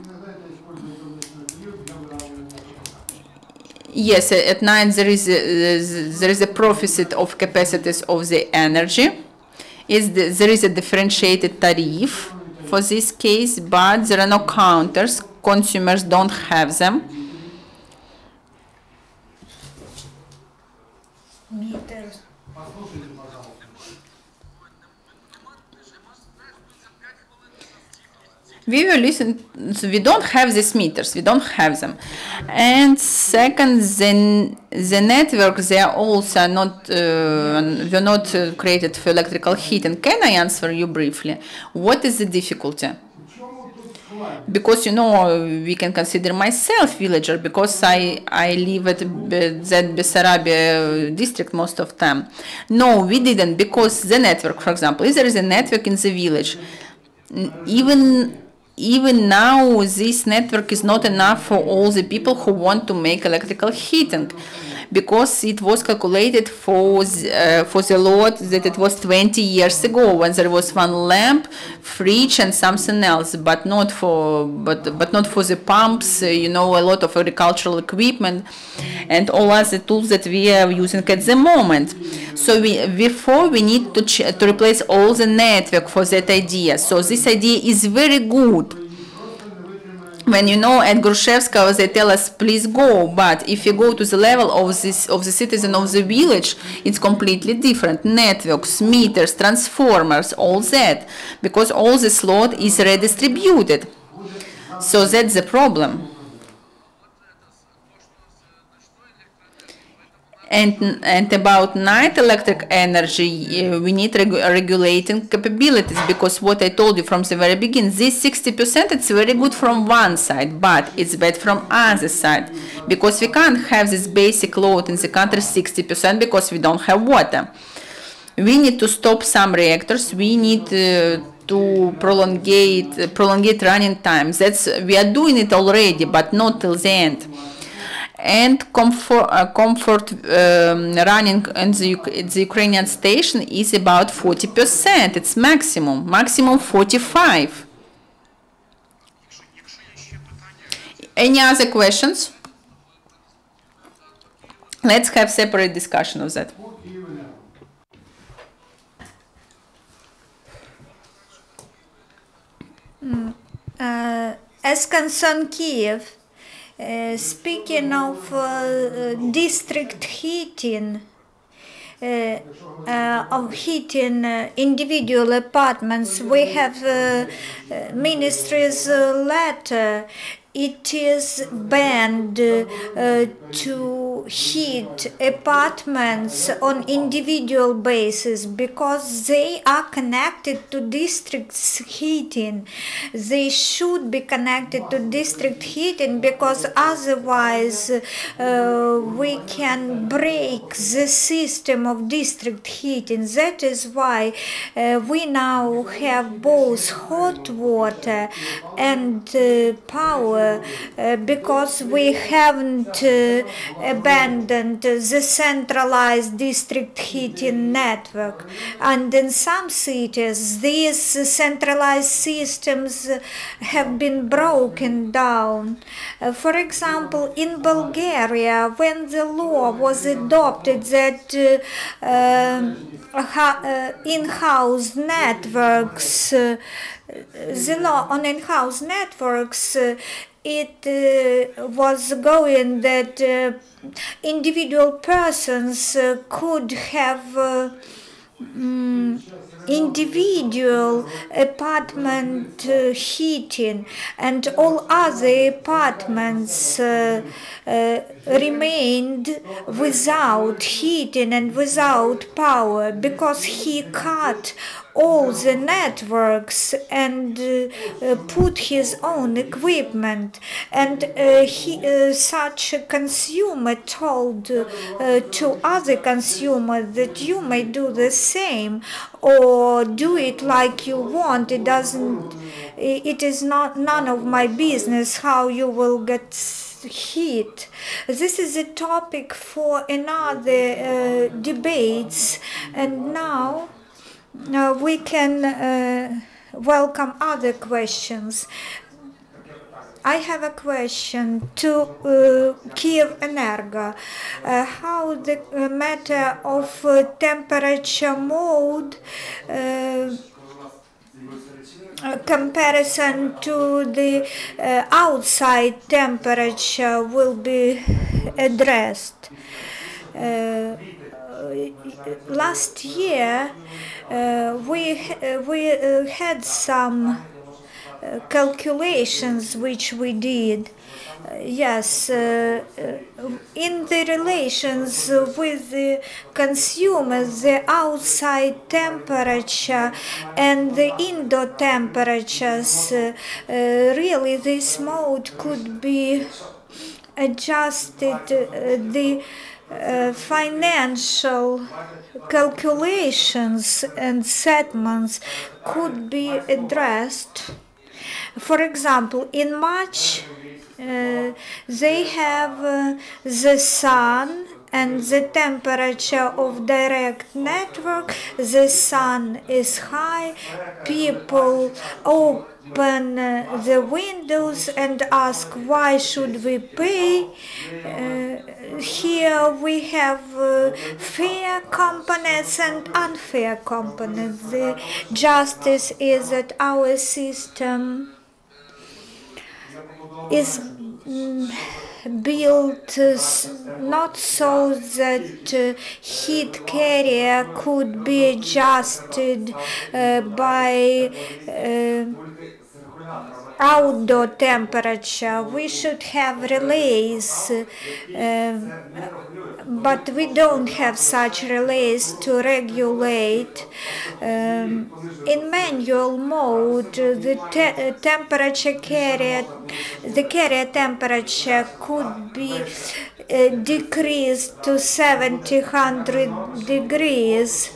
Speaker 3: Yes, at night there is a proficit of capacities of the energy. There is a differentiated tariff for this case, but there are no counters. Consumers don't have them.
Speaker 2: Meters.
Speaker 3: We will listen. We don't have these meters. We don't have them. And second, the networks, they are also not were not created for electrical heating. Can I answer you briefly? What is the difficulty? Because, you know, we can consider myself villager, because I live at that Bessarabia district most of time. No, we didn't, because the network, for example, if there is a network in the village, even now this network is not enough for all the people who want to make electrical heating. because it was calculated for the load that it was 20 years ago, when there was one lamp, fridge, and something else, but not for the pumps, a lot of agricultural equipment and all other tools that we are using at the moment. So we need to replace all the network for that idea. So this idea is very good. When at Grushevska they tell us please go, but if you go to the level of the citizen of the village, it's completely different. Networks, meters, transformers, all that, because all this load is redistributed. So that's the problem. And about night electric energy, we need regulating capabilities, because what I told you from the very beginning, this 60%, it's very good from one side, but it's bad from other side, because we can't have this basic load in the country 60% because we don't have water. We need to stop some reactors. We need to prolongate running times. We are doing it already, but not till the end. And comfort running in the Ukrainian station is about 40%. It's maximum 45%. Any other questions? Let's have separate discussion of that.
Speaker 2: As concerned Kiev, speaking of district heating, of heating individual apartments, we have ministry's letter. It is banned to heat apartments on individual basis because they are connected to district heating. They should be connected to district heating because otherwise we can break the system of district heating. That is why we now have both hot water and power. Because we haven't abandoned the centralized district heating network, and in some cities these centralized systems have been broken down. For example, in Bulgaria, when the law was adopted that in-house networks, the law on in-house networks, it was going that individual persons could have individual apartment heating, and all other apartments remained without heating and without power, because he cut all the networks and put his own equipment, and such a consumer told to other consumers that you may do the same or do it like you want. It is not none of my business how you will get heat. This is a topic for another debates, and now we can welcome other questions. I have a question to Kyivenergo. How the matter of temperature mode comparison to the outside temperature will be addressed. Last year we had some calculations which we did. Yes, in the relations with the consumers, the outside temperature and the indoor temperatures, really this mode could be adjusted. The financial calculations and settlements could be addressed. For example, in March they have the sun and the temperature of direct network, the sun is high, people open the windows and ask why should we pay. Here we have fair components and unfair components. The justice is that our system is built not so that heat carrier could be adjusted by outdoor temperature. We should have relays, but we don't have such relays to regulate. In manual mode, the carrier temperature could be decreased to 700 degrees.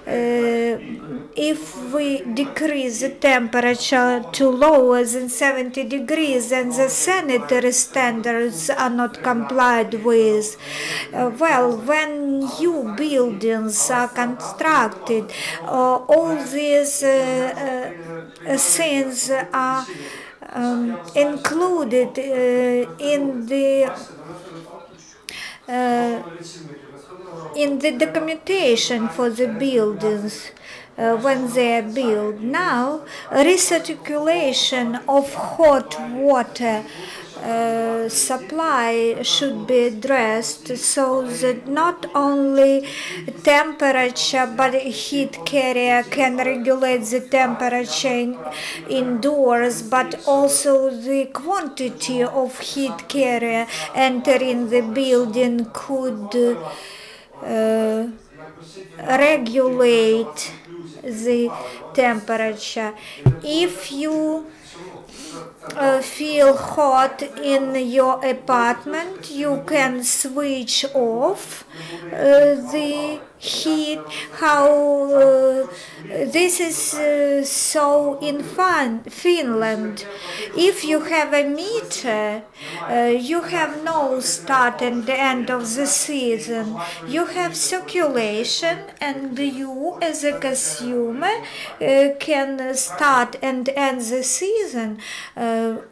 Speaker 2: If we decrease the temperature to lower than 70 degrees, then the sanitary standards are not complied with. Well, when new buildings are constructed, all these things are included in the documentation for the buildings when they are built. Now, recirculation of hot water supply should be addressed so that not only temperature but heat carrier can regulate the temperature indoors, but also the quantity of heat carrier entering the building could regulate the temperature. If you feel hot in your apartment, you can switch off the heat. How this is so in Finland. If you have a meter, you have no start and end of the season. You have circulation, and you as a consumer can start and end the season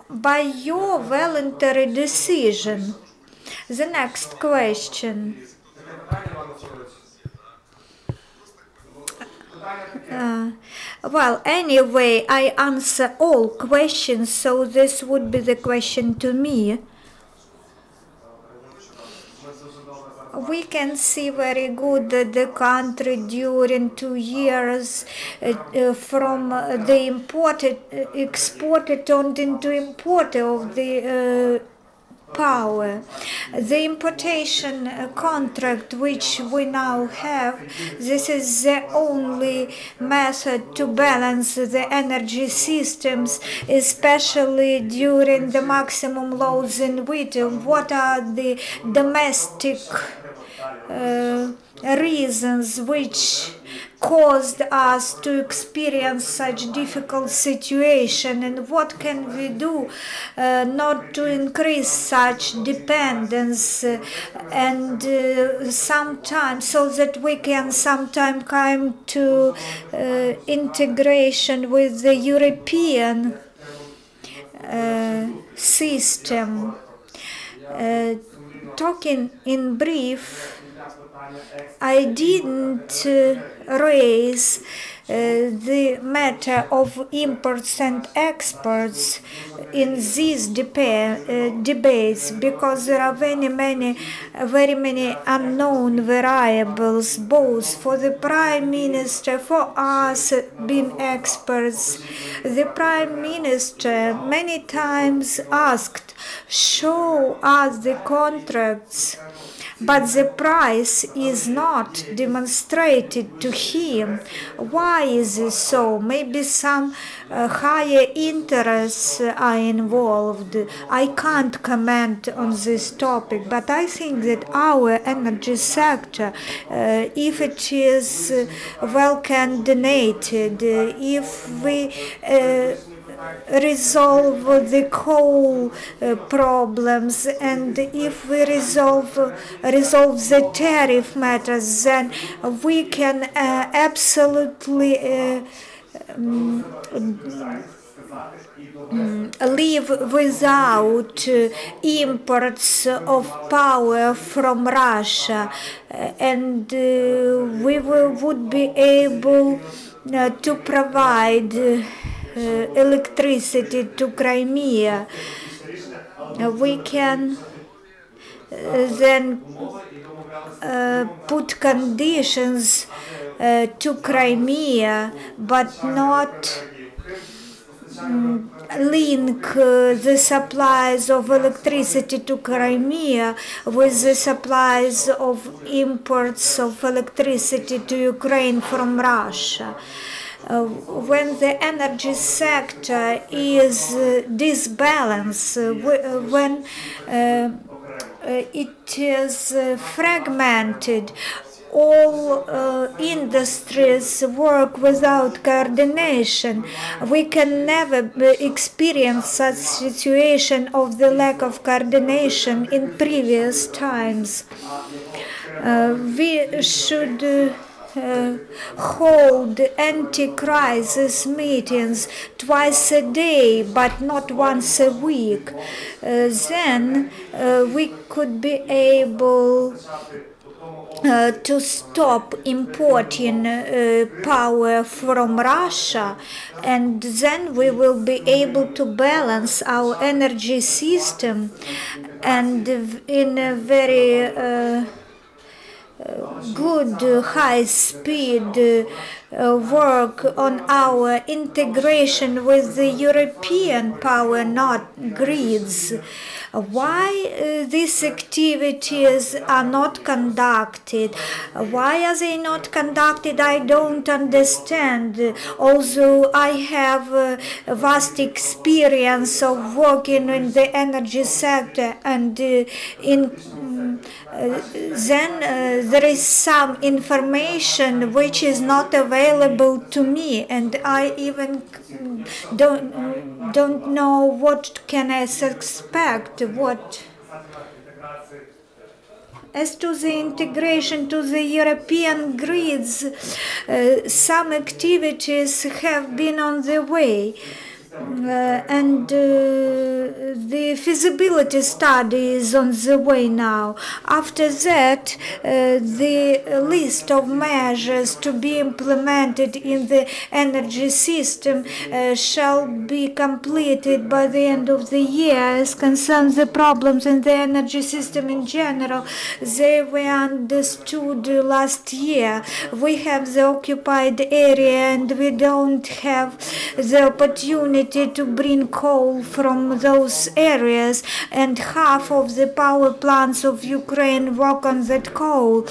Speaker 2: by your voluntary decision. The next question. Well, anyway, I answer all questions, so this would be the question to me. We can see very good that the country during 2 years from the exported turned into importer of the power. The importation contract which we now have, this is the only method to balance the energy systems, especially during the maximum loads in winter. What are the domestic reasons which caused us to experience such difficult situation, and what can we do not to increase such dependence and sometimes so that we can sometime come to integration with the European system. Talking in brief, I didn't raise the matter of imports and exports in these debates because there are very many unknown variables, both for the Prime Minister, for us being experts. The Prime Minister many times asked, show us the contracts, but the price is not demonstrated to him. Why is this so? Maybe some higher interests are involved. I can't comment on this topic, but I think that our energy sector, if it is well coordinated, if we resolve the coal problems, and if we resolve the tariff matters, then we can absolutely live without imports of power from Russia, and we would be able to provide electricity to Crimea. We can then put conditions to Crimea, but not link the supplies of electricity to Crimea with the supplies of imports of electricity to Ukraine from Russia. When the energy sector is disbalanced, when it is fragmented, all industries work without coordination. We can never experience such situation of the lack of coordination in previous times. We should hold anti-crisis meetings twice a day, but not once a week. Then we could be able to stop importing power from Russia, and then we will be able to balance our energy system, and in a very good high-speed work on our integration with the European power grids. Why these activities are not conducted? Why are they not conducted? I don't understand. Although I have a vast experience of working in the energy sector, and then there is some information which is not available to me, and I even don't know what can I expect. As to the integration to the European grids, some activities have been on the way. And the feasibility study is on the way now. After that, the list of measures to be implemented in the energy system shall be completed by the end of the year. As concerns the problems in the energy system in general, they were understood last year. We have the occupied area, and we don't have the opportunity to bring coal from those areas, and half of the power plants of Ukraine work on that coal.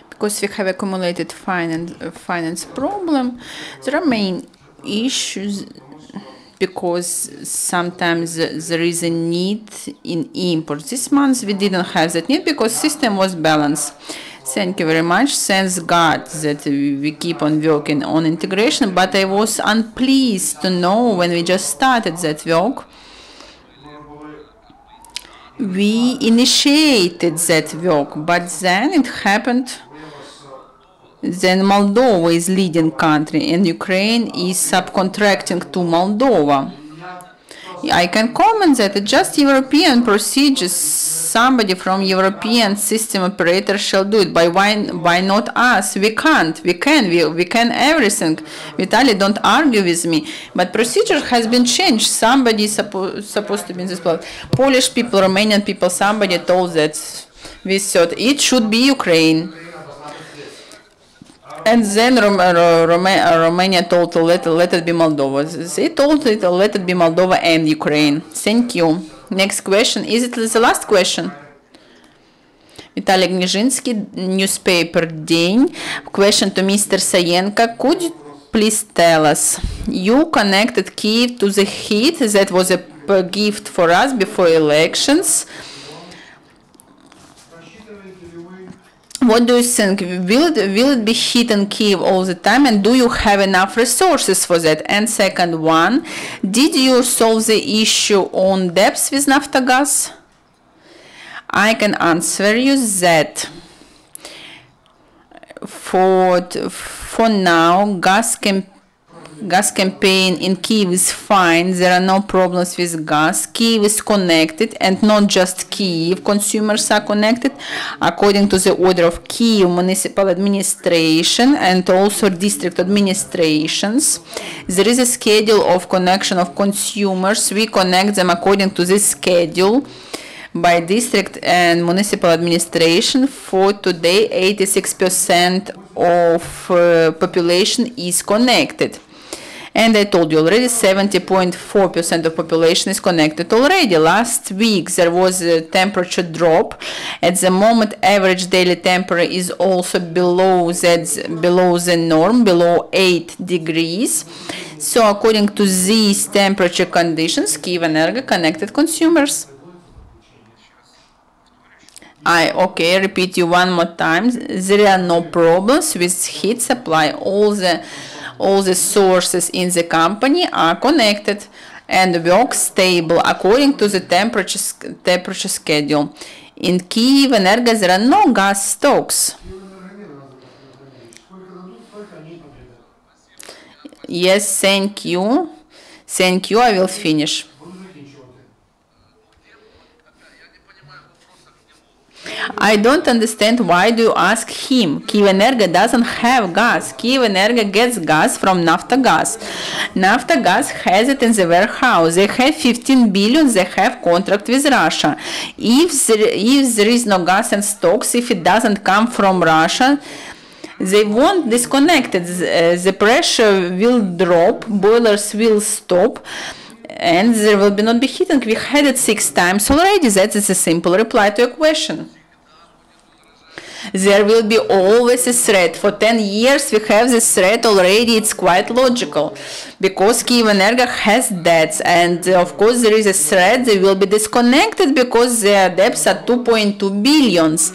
Speaker 3: Because we have accumulated finance problem, there are main issues, because sometimes there is a need in import. This month we didn't have that need because system was balanced. Thank you very much. Thanks God that we keep on working on integration, but I was unpleased to know when we just started that work. We initiated that work, but then it happened. Then Moldova is leading country and Ukraine is subcontracting to Moldova. I can comment that it's just European procedures. Somebody from European system operator shall do it. But why not us? We can't. We can everything. Vitaliy, don't argue with me. But procedure has been changed. Somebody is supposed to be in this place. Polish people, Romanian people, somebody told that we thought it should be Ukraine. And then Romania told let it be Moldova. They told it let it be Moldova and Ukraine. Thank you. Next question. Is it the last question? Vitaliy Gnatiuk, newspaper День. Question to Mr. Zaichenko. Could you please tell us? You connected Kyiv to the heat. That was a gift for us before elections. What do you think? Will it be heat in Kyiv all the time, and do you have enough resources for that? And second one, did you solve the issue on debts with Naftogaz? I can answer you that for now, gas campaign in Kyiv is fine. There are no problems with gas. Kyiv is connected, and not just Kyiv consumers are connected according to the order of Kyiv municipal administration and also district administrations. There is a schedule of connection of consumers. We connect them according to this schedule by district and municipal administration. For today, 86% of population is connected. And I told you already, 70.4% of population is connected already. Last week there was a temperature drop. At the moment, average daily temperature is also below the norm, below 8 degrees. So according to these temperature conditions, Kyivenergo connected consumers. I repeat you one more time. There are no problems with heat supply. All the sources in the company are connected and work stable according to the temperature schedule. In Kyivenergo there are no gas stocks. Yes, thank you. Thank you. I will finish. I don't understand why do you ask him. Kyivenergo doesn't have gas. Kyivenergo gets gas from Naftogaz. Naftogaz has it in the warehouse. They have 15 billion. They have contract with Russia. If there is no gas in stocks, if it doesn't come from Russia, they won't disconnect it. The pressure will drop. Boilers will stop. And there will not be heating. We had it 6 times already. That is a simple reply to your question. There will be always a threat. For 10 years we have this threat already. It's quite logical. Because Kyivenergo has debts. And of course there is a threat. They will be disconnected because their debts are 2.2 billions.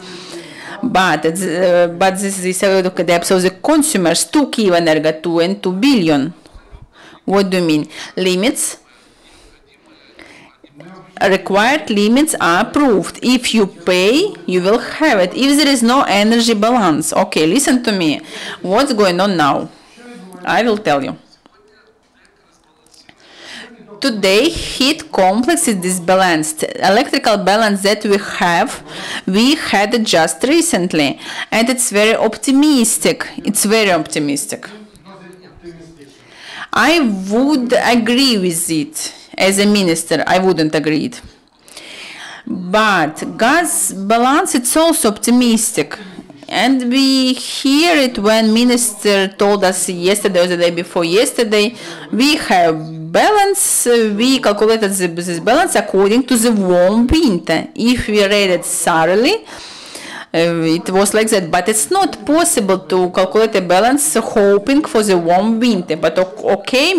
Speaker 3: But this are the debts of the consumers to Kyivenergo, 2.2 billion. What do you mean? Limits? Required limits are approved. If you pay, you will have it. If there is no energy balance, okay, listen to me. What's going on now? I will tell you. Today, heat complex is disbalanced. Electrical balance that we had it just recently, and it's very optimistic. It's very optimistic. I would agree with it. As a minister, I wouldn't agree it. But gas balance, it's also optimistic. And we hear it when minister told us yesterday or the day before yesterday, we have balance, we calculated this balance according to the warm winter. If we read it thoroughly, it was like that, but it's not possible to calculate a balance hoping for the warm winter. But okay,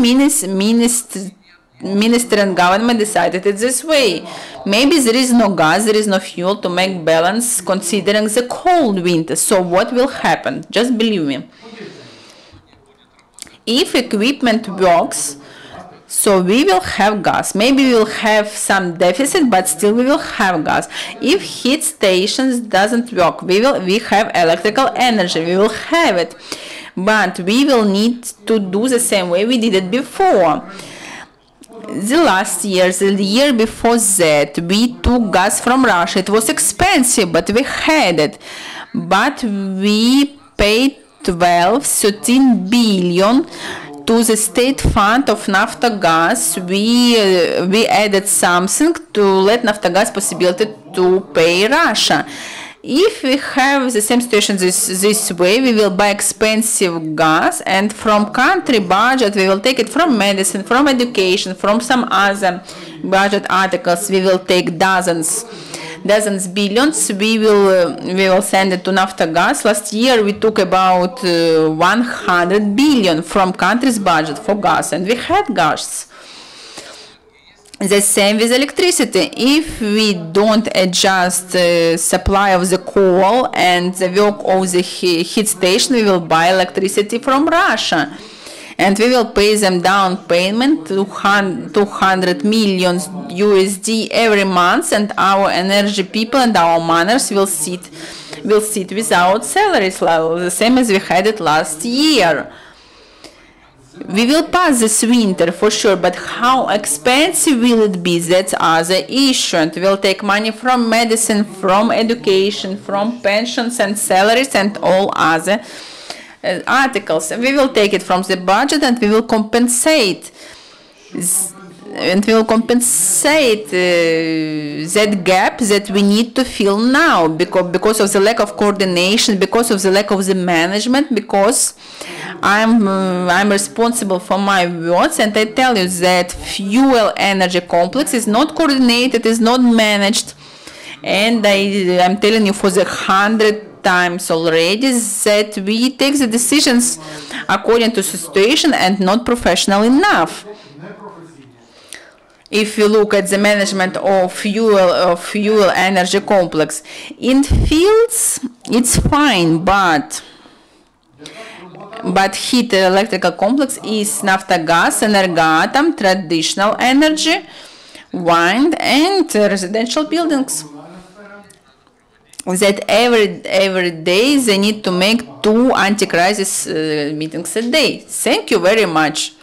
Speaker 3: Minister and government decided it this way. Maybe there is no gas, there is no fuel to make balance considering the cold winter. So what will happen? Just believe me. If equipment works, so we will have gas. Maybe we will have some deficit, but still we will have gas. If heat stations doesn't work, we have electrical energy. We will have it. But we will need to do the same way we did it before. The last year, the year before that, we took gas from Russia. It was expensive, but we had it. But we paid 13 billion to the state fund of Naftogaz. We added something to let Naftogaz possibility to pay Russia. If we have the same situation this way, we will buy expensive gas, and from country budget we will take it from medicine, from education, from some other budget articles. We will take dozens billions. We will send it to Naftogaz. Last year we took about 100 billion from country's budget for gas, and we had gas. The same with electricity. If we don't adjust supply of the coal and the work of the heat station, we will buy electricity from Russia. And we will pay them down payment, 200 million USD every month, and our energy people and our miners will sit without salaries, the same as we had it last year. We will pass this winter for sure, but how expensive will it be? That's other issue. And we'll take money from medicine, from education, from pensions and salaries and all other articles. We will take it from the budget and we will compensate. And we will compensate that gap that we need to fill now because of the lack of coordination, because of the lack of the management, because I'm responsible for my words, and I tell you that fuel energy complex is not coordinated, is not managed, and I'm telling you for the 100th times already that we take the decisions according to the situation and not professional enough. If you look at the management of fuel energy complex in fields, it's fine, but heat electrical complex is Naftogaz, Energoatom, traditional energy, wind, and residential buildings. That every day they need to make 2 anti-crisis meetings a day. Thank you very much.